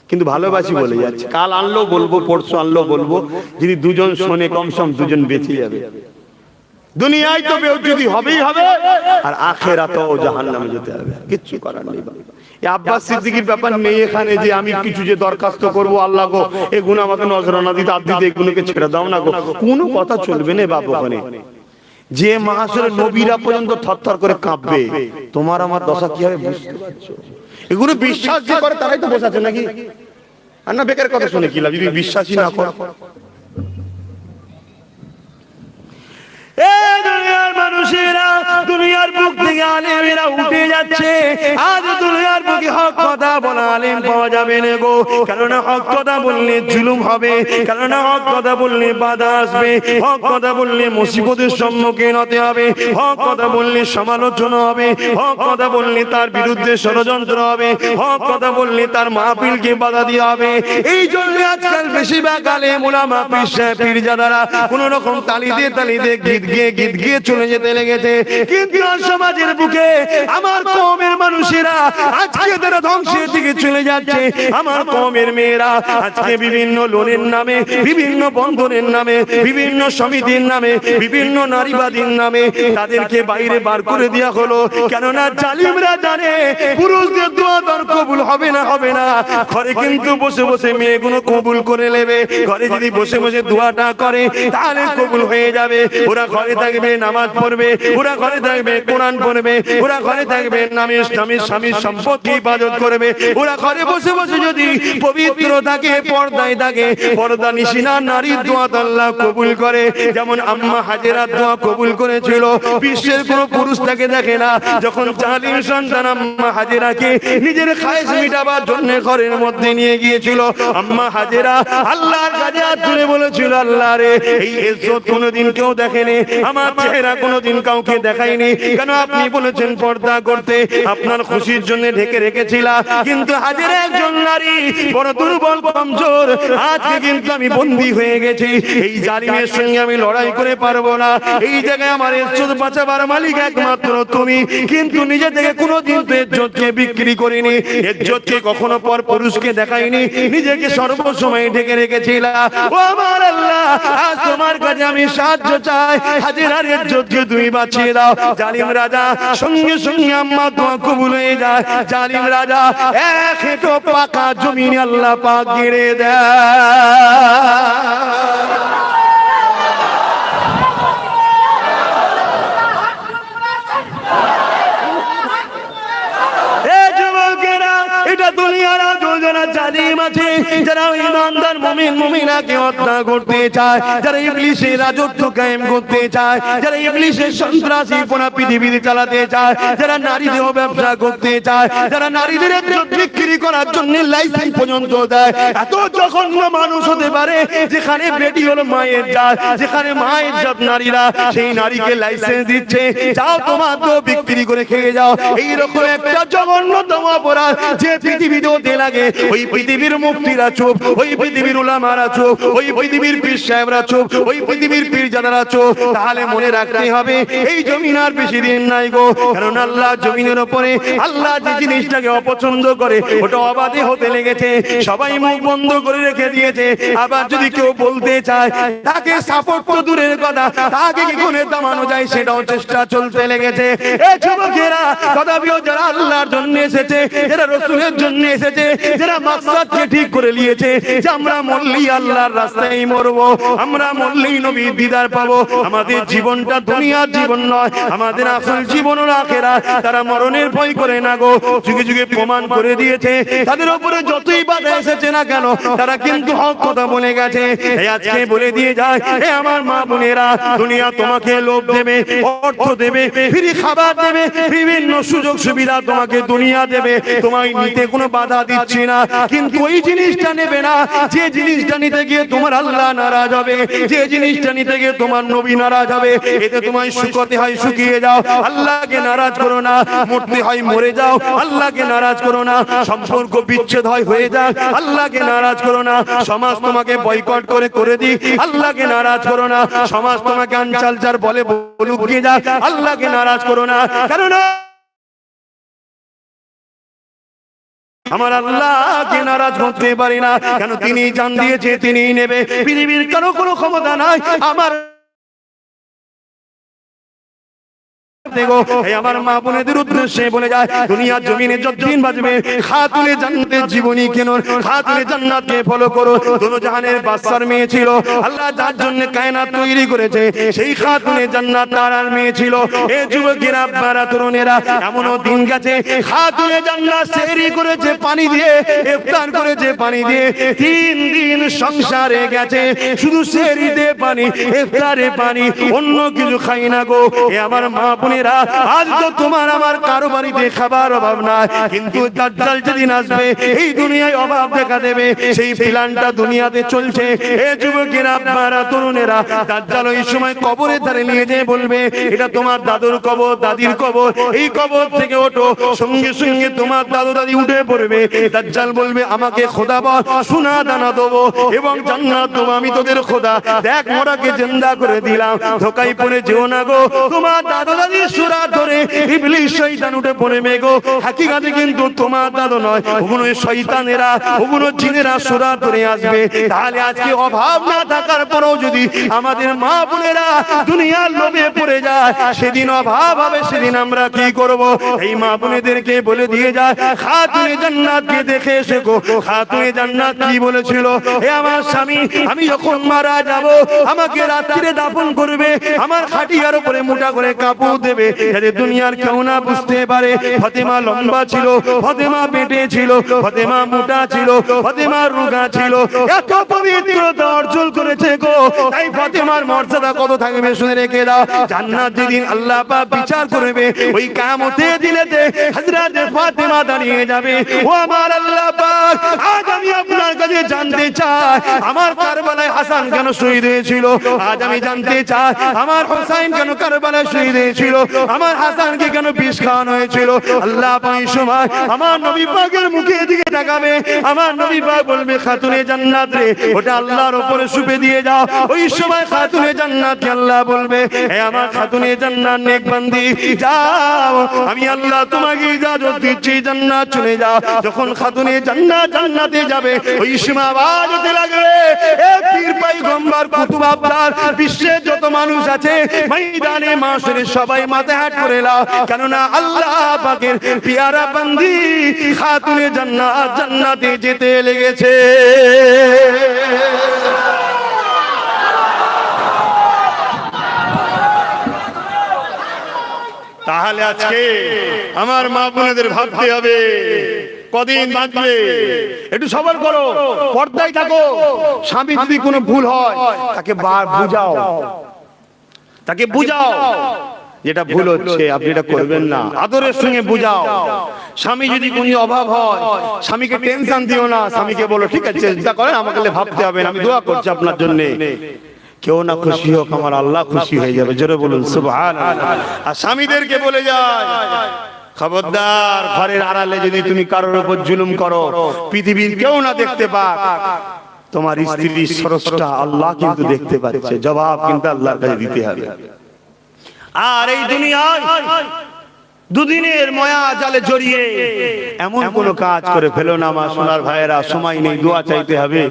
কিন্তু ভালোবাসি বলে যাচ্ছে। কাল আনলো বলবো, পরশু আনলো বলবো, যদি দুজন শোনে কমসম দুজন বেঁচে যাবে। দুনিয়ায় তো বেইজ্জতি হবেই হবে, আর আখিরাতেও জাহান্নামে যেতে হবে, কিচ্ছু করার নেই। এই আব্বাস সিদ্দিকীর ব্যাপার নেই এখানে যে আমি কিছু যে দরখাস্ত করব, আল্লাহ গো এই গুণ আমাকে নজরানা দিতে, আর দিতে এগুলোকে ছেড়ে দাও না গো, কোনো কথা চলবে না বাবা। ওখানে যে মাহাসরে নবীরা পর্যন্ত থরথর করে কাঁপবে, তোমার আমার দশা কি হবে বুঝতে পারছো? এগুলো বিশ্বাস যে করে তারাই তো বসাচ্ছে নাকি? আর না বেকার কথা শুনে কি লাভ যদি বিশ্বাসই না করে। দুনিয়ার মানুষেরা, দুনিয়ার বুক থেকে আলেমেরা উঠে যাচ্ছে। আজ দুনিয়ার বুকে হক কথা বলা আলেম পাওয়া যাবে না গো, কেননা হক কথা বললে জুলুম হবে, কেননা হক কথা বললে বাধা আসবে, হক কথা বললে মুসিবতের সম্মুখীন হতে হবে, হক কথা বললে সমালোচনা হবে, হক কথা বললে তার বিরুদ্ধে ষড়যন্ত্র হবে, হক কথা বললে তার মাহফিলকে বাধা দেওয়া হবে। এই জন্য আজকাল বেশিরভাগ আলেম ওলামা পীর সাহেব পীরজাদারা কোন রকম তালি দিয়ে গীত গিয়ে চলে যেতে লেগেছে। কিন্তু সমাজের বুকে আমার কওমের মানুষেরা আজকে তারা ধ্বংসের দিকে চলে যাচ্ছে। আমার কওমের মেয়েরা আজকে বিভিন্ন লোনের নামে, বিভিন্ন বন্ধনের নামে, বিভিন্ন সমিতির নামে, বিভিন্ন নারীবাদীর নামে তাদেরকে বাইরে বার করে দেওয়া হলো। কেননা জালিমরা জানে পুরুষদের দোয়া তার কবুল হবে না, হবে না। ঘরে কিন্তু বসে বসে মেয়েগুলো কবুল করে নেবে, ঘরে যদি বসে বসে দোয়াটা করে তাহলে কবুল হয়ে যাবে। ওরা ঘরে থাকবে, নামাজ পড়বে, ওরা ঘরে থাকবে, কোরআন পড়বে, ওরা ঘরে থাকবে, স্বামীর সম্পত্তি ইবাদত করবে। ওরা ঘরে বসে বসে যদি পবিত্র থাকে, পর্দায় থাকে, পর্দা নিশিনা নারীর দোয়া আল্লাহ কবুল করে। যেমন আম্মা হাজেরার দোয়া কবুল করেছিল, বিশ্বের কোন পুরুষ তাকে দেখে না। যখন জালিম সন্তান আম্মা হাজেরাকে নিজের খায়েশ মিটাবার জন্য ঘরের মধ্যে নিয়ে গিয়েছিল, আম্মা হাজেরা আল্লাহর কাছে হাত তুলে বলেছিল, আল্লাহ রে, এই ইজ্জত কোনোদিন কেউ দেখেনি, আমার চেহারা কোনোদিন কাউকে দেখাইনি, কেন আপনি বলেছেন পর্দা করতে, আপনার খুশির জন্য ঢেকে রেখেছিলাম। কিন্তু হাজেরা একজন নারী, বড় দুর্বল কমজোর, আজকে কিন্তু আমি বন্দী হয়ে গেছি, এই জালিমের সঙ্গে আমি লড়াই করে পারবো না। এই জায়গায় আমার ইজ্জত বাঁচাবার মালিক একমাত্র তুমি। কিন্তু নিজে থেকে কোনোদিন তো ইজ্জতকে বিক্রি করিনি, ইজ্জতকে কখনো পর পুরুষকে দেখাইনি, নিজেকে সর্বসময় ঢেকে রেখেছিলাম। ও আমার আল্লাহ, আজ তোমার কাছে আমি সাহায্য চাই, হাজেরার ইজ্জতকে তুমি বাঁচিয়ে দাও। জালিম রাজা সঙ্গে সঙ্গে আম্মা দোয়া কবুল হয়ে যায়। জালিম রাজা এক হেঁটো পাকা জমিনে আল্লাহ পাক গেড়ে দেয়। মুমিন মুমিনাকে হত্যা করতে চায়, যারা ইবলিসের রাজত্ব কায়েম করতে চায়, যারা ইবলিসের সন্ত্রাসীপনা পৃথিবীতে চালাতে চায়, যারা নারীদের ব্যবসা করতে চায়, যারা নারীদের ইজ্জত বিক্রি করার জন্য লাইসেন্স পর্যন্ত দেয়। এত জঘন্য মানুষ হতে পারে যেখানে বেটি হলো মায়ের জাত, যেখানে মায়ের জাত নারীরা সেই নারীকে লাইসেন্স দিচ্ছে, যাও তোমার তো বিক্রি করে খেয়ে যাও। এইরকম একটা জঘন্যতম অপরাধ যে পৃথিবীতে হতে লাগে, ওই পৃথিবীর মুফতিরা চুপ, ওই পৃথিবীর উলামারা চুপ, ওই পৃথিবীর পীর সাহেবরা চুপ, ওই পৃথিবীর পীরজাদারা চুপ। তাহলে মনে রাখতে হবে এই জমিন আর বেশি দিন নাই গো, কারণ আল্লাহ জমিনের উপরে আল্লাহ যে জিনিসটাকে অপছন্দ করে ওটা অবাধে হতে লেগেছে, সবাই মুখ বন্ধ করে রেখে দিয়েছে। আবার যদি কেউ বলতে চায় তাকে সাপোর্ট তো দূরের কথা, তাকে কি করে থামানো যায় সেটাও চেষ্টা চলতে লেগেছে। এই যুবকেরা তথাপিও যারা আল্লাহর জন্য এসেছে, যারা রাসূলের জন্য এসেছে, যারা মাকসাদকে ঠিক করে নিয়েছে যে আমরা মরলেই আল্লাহর রাস্তায় মরবো, আমরা মরলেই নবীর দিদার পাবো, আমাদের জীবনটা দুনিয়ার জীবন নয়, আমাদের আসল জীবন হলো আখিরাত, তারা মরণের ভয় করে না গো। যুগে যুগে প্রমাণ করে দিয়েছে, তাদের উপরে যতই বাধা এসেছে না কেন তারা কিন্তু হক কথা বলে গেছে। এই আজকে বলে দিয়ে যায়, হে আমার মা বোনেরা, দুনিয়া তোমাকে লোভ দেবে, অর্থ দেবে, ফ্রি খাবার দেবে, বিভিন্ন সুযোগ সুবিধা তোমাকে দুনিয়া দেবে, তোমায় নিতে কোনো বাধা দিচ্ছি না, কিন্তু ওই জিনিসটা নেবে না যে জিনিসটা নিতে গিয়ে তোমার আল্লাহ নারাজ হবে, যে জিনিসটা নিতে গিয়ে তোমার নবী নারাজ হবে। এতে তোমায় শুকতে হয় শুকিয়ে যাও, আল্লাহকে নারাজ করো না, মরতে হয় মরে যাও, আল্লাহকে নারাজ করো না, সম্পর্ক বিচ্ছেদ হয় হয়ে যাক, আল্লাহকে নারাজ করো না, সমাজ তোমাকে বয়কট করে দিক, আল্লাহকে নারাজ করো না, সমাজ তোমাকে আনচালচার বলে বলুক গিয়ে যাক, আল্লাহকে নারাজ করো না, কারণ আমার আল্লাহকে নারাজ করতে পারি না, কেন তিনি জান দিয়েছে তিনিই নেবে, পৃথিবীর কারো কোনো ক্ষমতা নাই আমার। দেখো আমার মা বোনেদের উদ্দেশ্যে বলে যায়, দুনিয়ার জমিনে যতদিন বাজবে খাতুনে জান্নাতের জীবনী কেন, খাতুনে জান্নাতকে ফলো করো। দোনো জাহানের বাদশার মেয়ে ছিল, আল্লাহ যার জন্য কায়নাত তৈরি করেছে সেই খাতুনে জান্নাত তার মেয়ে ছিল। এ যুবকেরা আপনারা তরুণেরা, এমনও দিন গেছে খাতুনে জান্নাত সেহরি করেছে পানি দিয়ে, ইফতার করেছে পানি দিয়ে, 3 দিন সংসারে গেছে শুধু সেহরিতে পানি, ইফতারে পানি, অন্য কিছু খাই না গো। এ আমার মা বোনেরা, আজ তো তোমার আমার কারো বাড়িতে খাবার অভাব নাই, কিন্তু দাজ্জাল যেদিন আসবে এই দুনিয়ায় অভাব দেখা দেবে, সেই প্ল্যানটা দুনিয়াতে চলছে। এ যুবকেরা আপনারা তরুণেরা, দাজ্জাল ওই সময় কবরের ধারে নিয়ে যেয়ে বলবে এটা তোমার দাদুর কবর, দাদির কবর, এই কবর থেকে ওঠো, সঙ্গে সঙ্গে তোমার দাদু দাদি উঠে পড়বে। দাজ্জাল বলবে আমাকে খোদা বল, সোনা দানা দেবো এবং জান্নাত দেবো, আমি তোদের খোদা, দেখ মোরাকে জিন্দা করে দিলাম, ধোকায় পড়ে যেও না গো। তোমার দাদু দাদি সুরা ধরে ইবলিস শয়তান উঠে পড়ে মেগো, হাকিকাতে কিন্তু তোমার দাদু নয়, ওগুলো শয়তানেরা, ওগুলো জিনেরা সুরা ধরে আসবে। তাহলে আজকে অভাব না থাকার পরেও যদি আমাদের মা বোনেরা দুনিয়ার লোভে পড়ে যায়, সেদিন অভাব হবে, সেদিন আমরা কি করব? এই মা বোনেদেরকে বলে দিয়ে যায়, খাতুনে জান্নাতকে দেখে এসে গো। খাতুনে জান্নাত কি বলেছিল, হে আমার স্বামী, আমি যখন মারা যাব আমাকে রাত্রিরে দাফন করবে, আমার খাটিয়ার উপরে মোটা করে কাপড় দেবে, যাতে দুনিয়ার কেউ না বুঝতে পারে ফাতেমা লম্বা ছিল, ফাতেমা বেটে ছিল, ফাতেমা মোটা ছিল, ফাতেমা রোগা ছিল, এত পবিত্রতা অর্জন করেছে গো। তাই ফাতেমার মর্যাদা কত থাকবে শুনে রেখে দাও। জান্নাত যেদিন আল্লাহ পাক বিচার করবে, ওই কিয়ামতের দিনেতে হযরত ফাতেমা দাঁড়িয়ে যাবে, ও আমার আল্লাহ পাক, আজ আমি আপনার কাছে জানতে চাই আমার কারবালায় হাসান কেন শহীদ হয়েছিল, আজ আমি জানতে চাই আমার হোসেন কেন কারবালায় শহীদ হয়েছিল, আমার হাসানকে কেন বিষ খাওয়ানো হয়েছিল। আল্লাহ পাক সময় আমার নবী পাকের মুখের দিকে তাকাবে, আমার নবী পাক বলবে খাতুনে জান্নাত রে, ওটা আল্লাহর উপরে সুপে দিয়ে যাও। ওই সময় খাতুনে জান্নাতকে আল্লাহ বলবে, হে আমার খাতুনে জান্নাত নেক বান্দি, যাও, আমি আল্লাহ তোমাকে ইজাজত দিচ্ছি, জান্নাত চলে যাও। যখন খাতুনে জান্নাত জান্নাতে যাবে, ওই সময় আওয়াজ হতে লাগবে, এ পীর পয়গম্বর কুতুব আবদার, বিশ্বের যত মানুষ আছে ময়দানে মাশরে সবাই মাথা হাত করে লাও, কেননা আল্লাহ পাকের পিয়ারা বান্দি খাতুনে জান্নাত জান্নাতে যেতে লেগেছে। তাহলে আজকে আমার মা বোনেদের ভাবতে হবে কদিন বাঁচবে? একটু সবর করো, পর্দায় থাকো। স্বামী যদি কোনো ভুল হয় তাকে বুঝাও, তাকে বুঝাও যেটা ভুল হচ্ছে আপনি এটা করবেন না, আদরের সঙ্গে বুঝাও। স্বামী যদি কোনো অভাব হয়, স্বামীকে টেনশন দিও না, স্বামীকে বলো ঠিক আছে চিন্তা করেন, আমাকে ভাবতে হবে না, আমি দোয়া করছি আপনার জন্য। কেউ না খুশি হোক, আমার আল্লাহ খুশি হয়ে যাবে, জোরে বলুন সুবহানাল্লাহ। আর স্বামীদেরকে বলে যায়, খবরদার ঘরের আড়ালে যদি তুমি কারোর উপর জুলুম করো, পৃথিবীর কেউ না দেখতে পাক, তোমার স্ত্রীর স্রষ্টা আল্লাহ কিন্তু দেখতে পাচ্ছে, জবাব কিন্তু আল্লাহর কাছে দিতে হবে। আর এই দুনিয়ায় দুদিনের মায়া জালে জড়িয়ে এমন কোন কাজ করে ফেলো না আমার সোনার ভাইয়েরা, সময় নেই, দোয়া চাইতে হবে,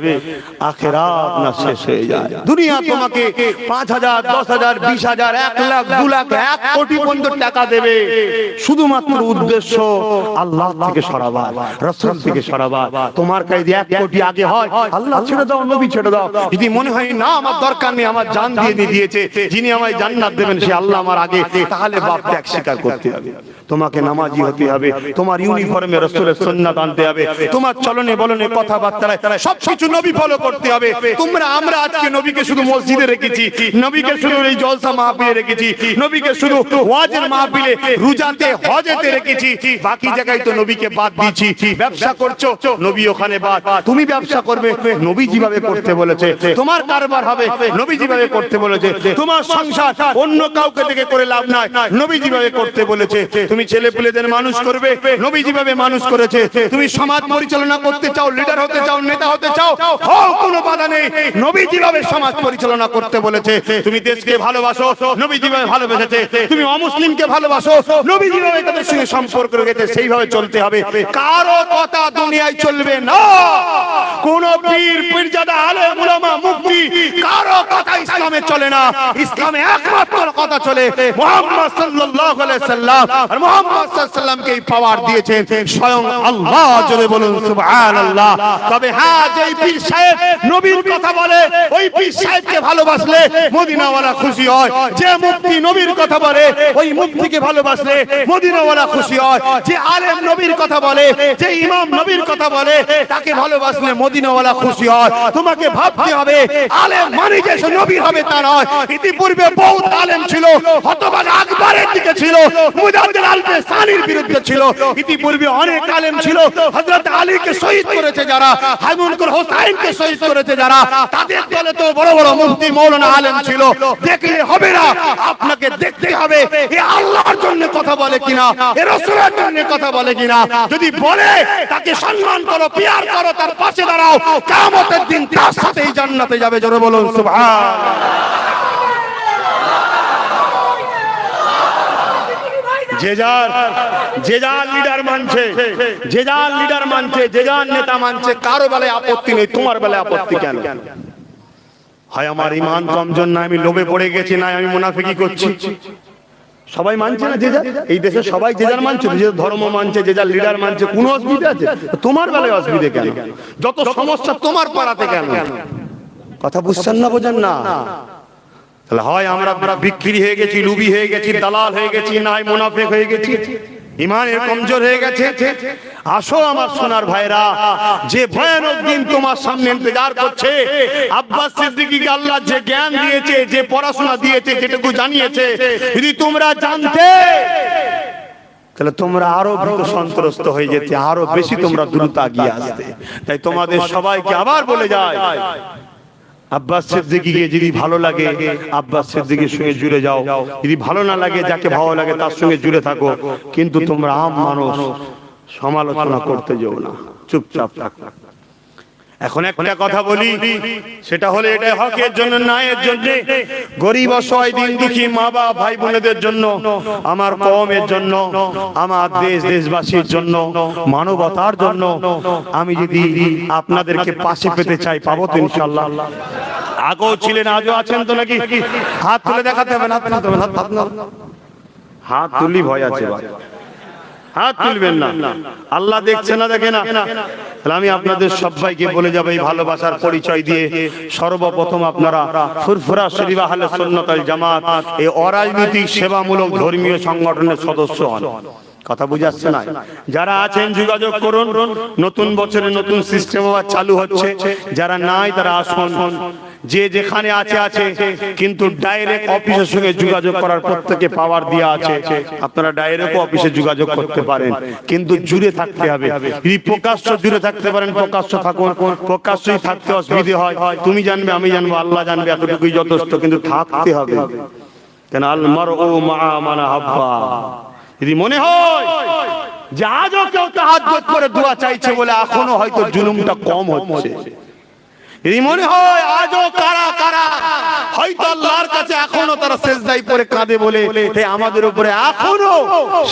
আখিরাত না শেষ হয়ে যায়। দুনিয়া তোমাকে 5,000, 10,000, 20,000, 1 লাখ, 2 লাখ, 1 কোটি পর্যন্ত টাকা দেবে, শুধুমাত্র উদ্দেশ্য আল্লাহ থেকে সরাবার, রাসূল থেকে সরাবার। তোমার কাছে 1 কোটি আগে হয়, আল্লাহ ছেড়ে দাও, নবী ছেড়ে দাও। যদি মনে হয় না আমার দরকার নেই, আমার জান দিয়ে দিয়েছে, যিনি আমায় জান্নাত দেবেন সে আল্লাহ আমার আগে, তাহলে বাপ ত্যাগ স্বীকার করতে হবে। তোমাকে নামাজি হতে হবে, তোমার ইউনিফর্মে রাসূলের সুন্নাত আনতে হবে, তোমার চলনে বলনে কথাবার্তায় সবকিছু নবী ফলো করতে হবে। আমরা আজকে নবীকে শুধু মসজিদে রেখেছি, নবীকে শুধু এই জলসা মাহফিলে রেখেছি, নবীকে শুধু ওয়াজের মাহফিলে, রোজাতে, হজেতে রেখেছি, বাকি জায়গায় তো নবীকে বাদ দিয়েছি। ব্যবসা করছো, নবী ওখানে বাদ। তুমি ব্যবসা করবে, নবী যেভাবে করতে বলেছে। তোমার কারবার হবে, নবী যেভাবে করতে বলেছে। তোমার সংসার অন্য কাউকে থেকে করে লাভ নাই, নবী যেভাবে করতে বলেছে। তুমি ছেলে পেলেদের মানুষ করবে, নবী যেভাবে মানুষ করেছে। তুমি সমাজ পরিচালনা করতে চাও, লিডার হতে চাও, নেতা হতে চাও, হও, কোনো বাধা নেই, নবী যেভাবে সমাজ পরিচালনা করতে বলেছে। তুমি দেশকে ভালোবাসো, নবী যেভাবে ভালোবেসেছে। তুমি অমুসলিমকে ভালোবাসো, নবী যেভাবে তাদের সঙ্গে সম্পর্ক রেখেছে সেইভাবে চলতে হবে। কারো কথা দুনিয়ায় চলবে না, কোন পীর, পীরজাদা, আলেম, উলামা, মুফতি, কারো কথা ইসলামে চলে না। ইসলামে একমাত্র কথা চলে মুহাম্মদ সাল্লাল্লাহু আলাইহি সাল্লাম। আর মুহাম্মদ সাল্লাল্লাহু আলাইহি সাল্লামকে এই পাওয়ার দিয়েছেন স্বয়ং আল্লাহ, জোরে বলুন সুবহানাল্লাহ। তবে হ্যাঁ, যেই পীর সাহেব নবীর কথা বলে, ওই পীর সাহেবকে ভালোবাসলে মদিনাওয়ালা খুশি হয়। যে মুফতি নবীর কথা বলে, ওই মুফতিকে ভালোবাসলে মদিনাওয়ালা খুশি হয়। যে আলেম নবীর কথা বলে, যে ইমাম নবীর কথা বলে, তাকে ভালোবাসলে মদিনাওয়ালা খুশি হয়। তোমাকে ভাবতে হবে আলেম মানে যে সে নবী হবে তা নয়। ইতিপূর্বে বহুত আলেম ছিল, হতবাগ আকবরের দিকে ছিল, মুজাদ্দিদ আল-বেসানির বিরুদ্ধে ছিল। ইতিপূর্বে অনেক আলেম ছিল, হযরত আলীকে শহীদ করেছে যারা, হাইমুনকুর হোসাইনকে শহীদ করেছে যারা, তাদের দলে তো বড় বড় মুফতি মাওলানা আলেম ছিল। দেখলে হবে না, আপনাকে দেখতে হবে এ আল্লাহর জন্য কথা বলে কিনা, এ রাসূলের জন্য কথা বলে কিনা। যদি বলে তাকে সম্মান করো, পিয়ার করো, তার পাশে দাঁড়াও, কিয়ামতের দিন তার সাথেই জান্নাতে যাবে, জোরে বলুন সুবহানাল্লাহ। যে যার লিডার মানছে, যে যার লিডার মানছে, যে যার নেতা মানছে, কারো বেলায় আপত্তি নেই, তোমার বেলায় আপত্তি কেন? হয় আমার ঈমান কমজোর, না আমি লোভে পড়ে গেছি, না আমি মুনাফিকি করছি। সবাই মানছে না যে যার, এই দেশে সবাই যে যার মানছে, যে ধর্ম মানছে, যে যার লিডার মানছে, কোনো অসুবিধা আছে? তোমার বেলায় অসুবিধা কেন? যত সমস্যা তোমার পাড়াতে কেন? কথা বুঝছেন না, বোঝেন না? তাহলে হয় আমরা বিক্রি হয়ে গেছি, লুবি হয়ে গেছি, দালাল হয়ে গেছি, না হয় মুনাফিক হয়ে গেছি, ঈমানের কমজোর হয়ে গেছে। আসো আমার সোনার ভাইরা, যে ভয়ানক দিন তোমার সামনে ইন্তজার করছে। আব্বাস সিদ্দিকীকে আল্লাহ যে জ্ঞান দিয়েছে, যে পড়াশোনা দিয়েছে, যেটুকু জানিয়েছে, যদি তোমরা জানতে তাহলে তোমরা আরো ভীত সন্ত্রস্ত হয়ে যেতে, আরো বেশি তোমরা দ্রুত এগিয়ে আসতে। তাই তোমাদের সবাইকে আবার বলে যায়, আব্বাস সিদ্দিকীকে যদি ভালো লাগে আব্বাস সিদ্দিকীর সঙ্গে জুড়ে যাও, যদি ভালো না লাগে, যাকে ভালো লাগে তার সঙ্গে জুড়ে থাকো, কিন্তু তোমরা আম মানুষ সমালোচনা করতে যেও না, চুপচাপ থাকো। এখন একটা কথা বলি, সেটা হলো এটা হকের জন্য, ন্যায়ের জন্য, গরিব অসহায় দিন দুঃখী মা বাবা ভাই বোনেদের জন্য, আমার কওমের জন্য, আমার দেশবাসীর জন্য, মানবতার জন্য। আমি যদি আপনাদেরকে পাশে পেতে চাই, পাবো তো ইনশাআল্লাহ। আগেও ছিলেন, আজও আছেন তো নাকি? হাত তুলে দেখাতে হবে না, হাত তুলি ভয় আছে, হাত তুলবেন না, আল্লাহ দেখছে না, দেখে না। তাহলে আমি আপনাদের সবাইকে বলে যাবো এই ভালোবাসার পরিচয় দিয়ে, সর্বপ্রথম আপনারা ফুরফুরা শরীফ আহলে সুন্নাত ওয়াল জামাত এই অরাজনৈতিক সেবামূলক ধর্মীয় সংগঠনের সদস্য হন। কথা বুঝাচ্ছে না? যারা আছেন যোগাযোগ করুন, নতুন বছরে নতুন সিস্টেম আবার চালু হচ্ছে। যারা নাই তারা আসুন, যে যেখানে আছে আছে, কিন্তু ডাইরেক্ট অফিসের সঙ্গে যোগাযোগ করার প্রত্যেকে পাওয়ার দেওয়া আছে। আপনারা ডাইরেক্ট অফিসে যোগাযোগ করতে পারেন, কিন্তু জুড়ে থাকতে হবে। যদি প্রকাশ্য জুড়ে থাকতে পারেন প্রকাশ্য থাকুন, প্রকাশ্যই থাকতে অসুবিধে হয়। তুমি জানবে, আমি জানবো, আল্লাহ জানবে, এতটুকুই যথেষ্ট, কিন্তু থাকতে হবে। কেন আল মারউ মা মান আহাব্বা। যদি মনে হয় যে আজও কেউ তাহাজ্জুদ করে দোয়া চাইছে বলে এখনো হয়তো জুলুমটা কম হচ্ছে, যদি মনে হয় আজও কারা কারা হয়তো আল্লাহর কাছে এখনো তারা সেজদায় পড়ে কাঁদে বলে আমাদের উপরে এখনো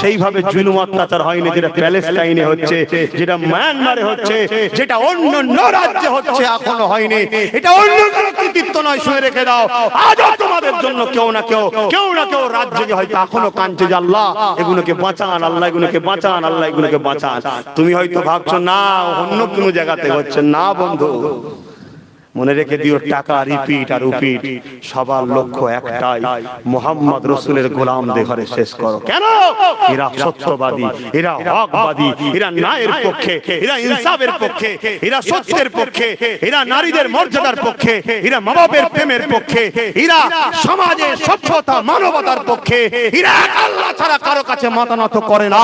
সেইভাবে জুলুম অত্যাচার হয়নি, যেটা প্যালেস্টাইনে হচ্ছে, যেটা মায়ানমারে হচ্ছে, যেটা অন্য রাজ্যে হচ্ছে, এখনো হয়নি। এটা অন্য কোনো কৃতিত্ব নয়, শুনে রেখে দাও। আজও তোমাদের জন্য কেউ না কেউ রাজ্যে হয়তো এখনো কাঁদছে যে আল্লাহ এগুলোকে বাঁচান, আল্লাহ এগুলোকে বাঁচান, আল্লাহ এগুলোকে বাঁচান। তুমি হয়তো ভাবছো না অন্য কোনো জায়গাতে হচ্ছে, না বন্ধু, মনে রেখে দিও, টাকা রিপিট আর রিপিট, সবার লক্ষ্য একটাই, মুহাম্মদ রাসূলের গোলামদের ঘরে শেষ করো। কেন? এরা সত্যবাদী, এরা হকবাদী, এরা ন্যায়ের পক্ষে, এরা ইনসাফের পক্ষে, এরা সত্যের পক্ষে, এরা নারীদের মর্যাদার পক্ষে, এরা মা-বাপের প্রেমের পক্ষে, এরা সমাজে সভ্যতা মানবতার পক্ষে, এরা আল্লাহ ছাড়া কারো কাছে মাথা নত করে না।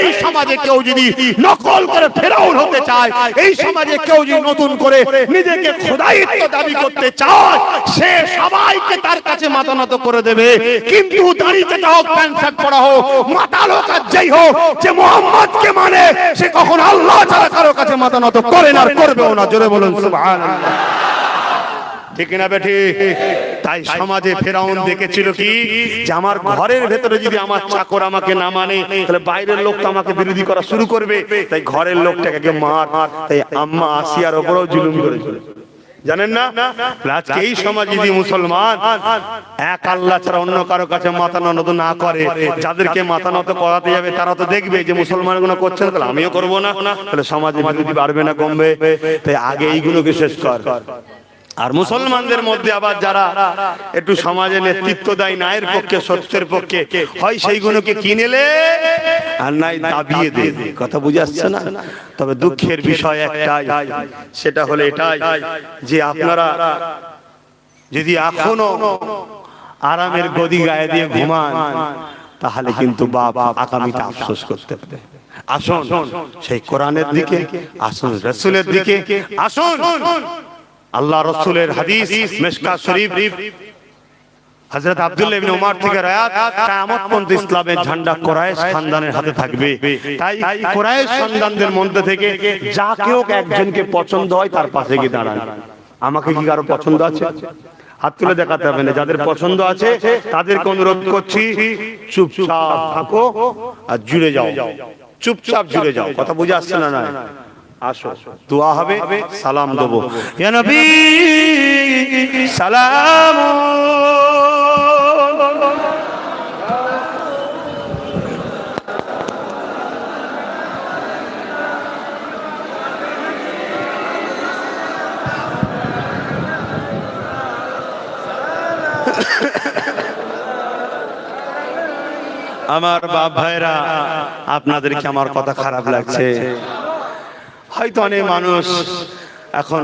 এই সমাজে কেউ যদি নকল করে ফেরাউন হতে চায়, এই সমাজে কেউ যদি নতুন করে নিজেকে দায়িত্ব দাবি করতে চায়, সে সবাইকে তার কাছে মাথা নত করে দেবে। কিন্তু দাঁড়িয়ে যেটা হোক, প্যান্ট শার্ট পরা হোক, মাথা লোক আর যাই হোক, যে মুহাম্মদকে মানে, সে কখন আল্লাহ ছাড়া কারো কাছে মাথা নত করে না, আর করবেও না। জোরে বলুন সুবহানাল্লাহ। ঠিক না বেঠি? তাই সমাজে ফেরাউন দেখেছিল কি, যে আমার ঘরের ভেতরে যদি আমার চাকর আমাকে না মানে, তাহলে বাইরের লোক তো আমাকে বিরোধী করা শুরু করবে। তাই ঘরের লোকটাকে মার। তাই আম্মা আসিয়ার উপরেও জুলুম করেছিল, জানেন না? আজকে এই সমাজ যদি মুসলমান এক আল্লাহ ছাড়া অন্য কারো কাছে মাথা নত না করে, যাদেরকে মাথা নত করাতে যাবে তারা তো দেখবে যে মুসলমান গুলো করছে না, তাহলে আমিও করবো না, তাহলে সমাজে বিরোধী বাড়বে না কমবে? তাই আগে এইগুলোকে শেষ কর। আর মুসলমানদের মধ্যে আবার যারা একটু সমাজে নেতৃত্ব দেয়, ন্যায়ের পক্ষে, সত্যের পক্ষে, হয় সেইগুলোকে কিনেলে আর নাই দাবিয়ে দে। কথা বুঝে আসছে না? তবে দুঃখের বিষয় একটাই, সেটা হলো এটাই যে আপনারা যদি এখনো আরামের গদি গায়ে দিয়ে ঘুমান, তাহলে কিন্তু বাপ আগামীতে আফসোস করতে পারে। আসুন সেই কোরআনের দিকে, আসুন রাসূলের দিকে, আসুন আল্লাহ রাসূলের হাদিস মিশকাত শরীফ, হযরত আব্দুল্লাহ ইবনে উমর থেকে রায়াত, কিয়ামত পর্যন্ত ইসলামের ঝান্ডা কুরাইশ খানদানের হাতে থাকবে। তাই কুরাইশ খানদানদের মধ্যে থেকে যাকে হোক একজনকে পছন্দ হয় তার পাশে গিয়ে দাঁড়ান। আমাকে কি কারো পছন্দ আছে? হাত তুলে দেখাতে হবে না। যাদের পছন্দ আছে তাদেরকে অনুরোধ করছি, চুপচাপ থাকো আর জুড়ে যাও, চুপচাপ জুড়ে যাও। কথা বুঝে আসছে না? না, আসো, দোয়া হবে, সালাম দেবো। ইয়া নবী সালাম। আমার বাপ ভাইরা, আপনাদেরকে আমার কথা খারাপ লাগছে। হয়তো অনেক মানুষ এখন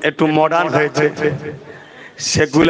একটু মডার্ন হয়েছে, সেগুলো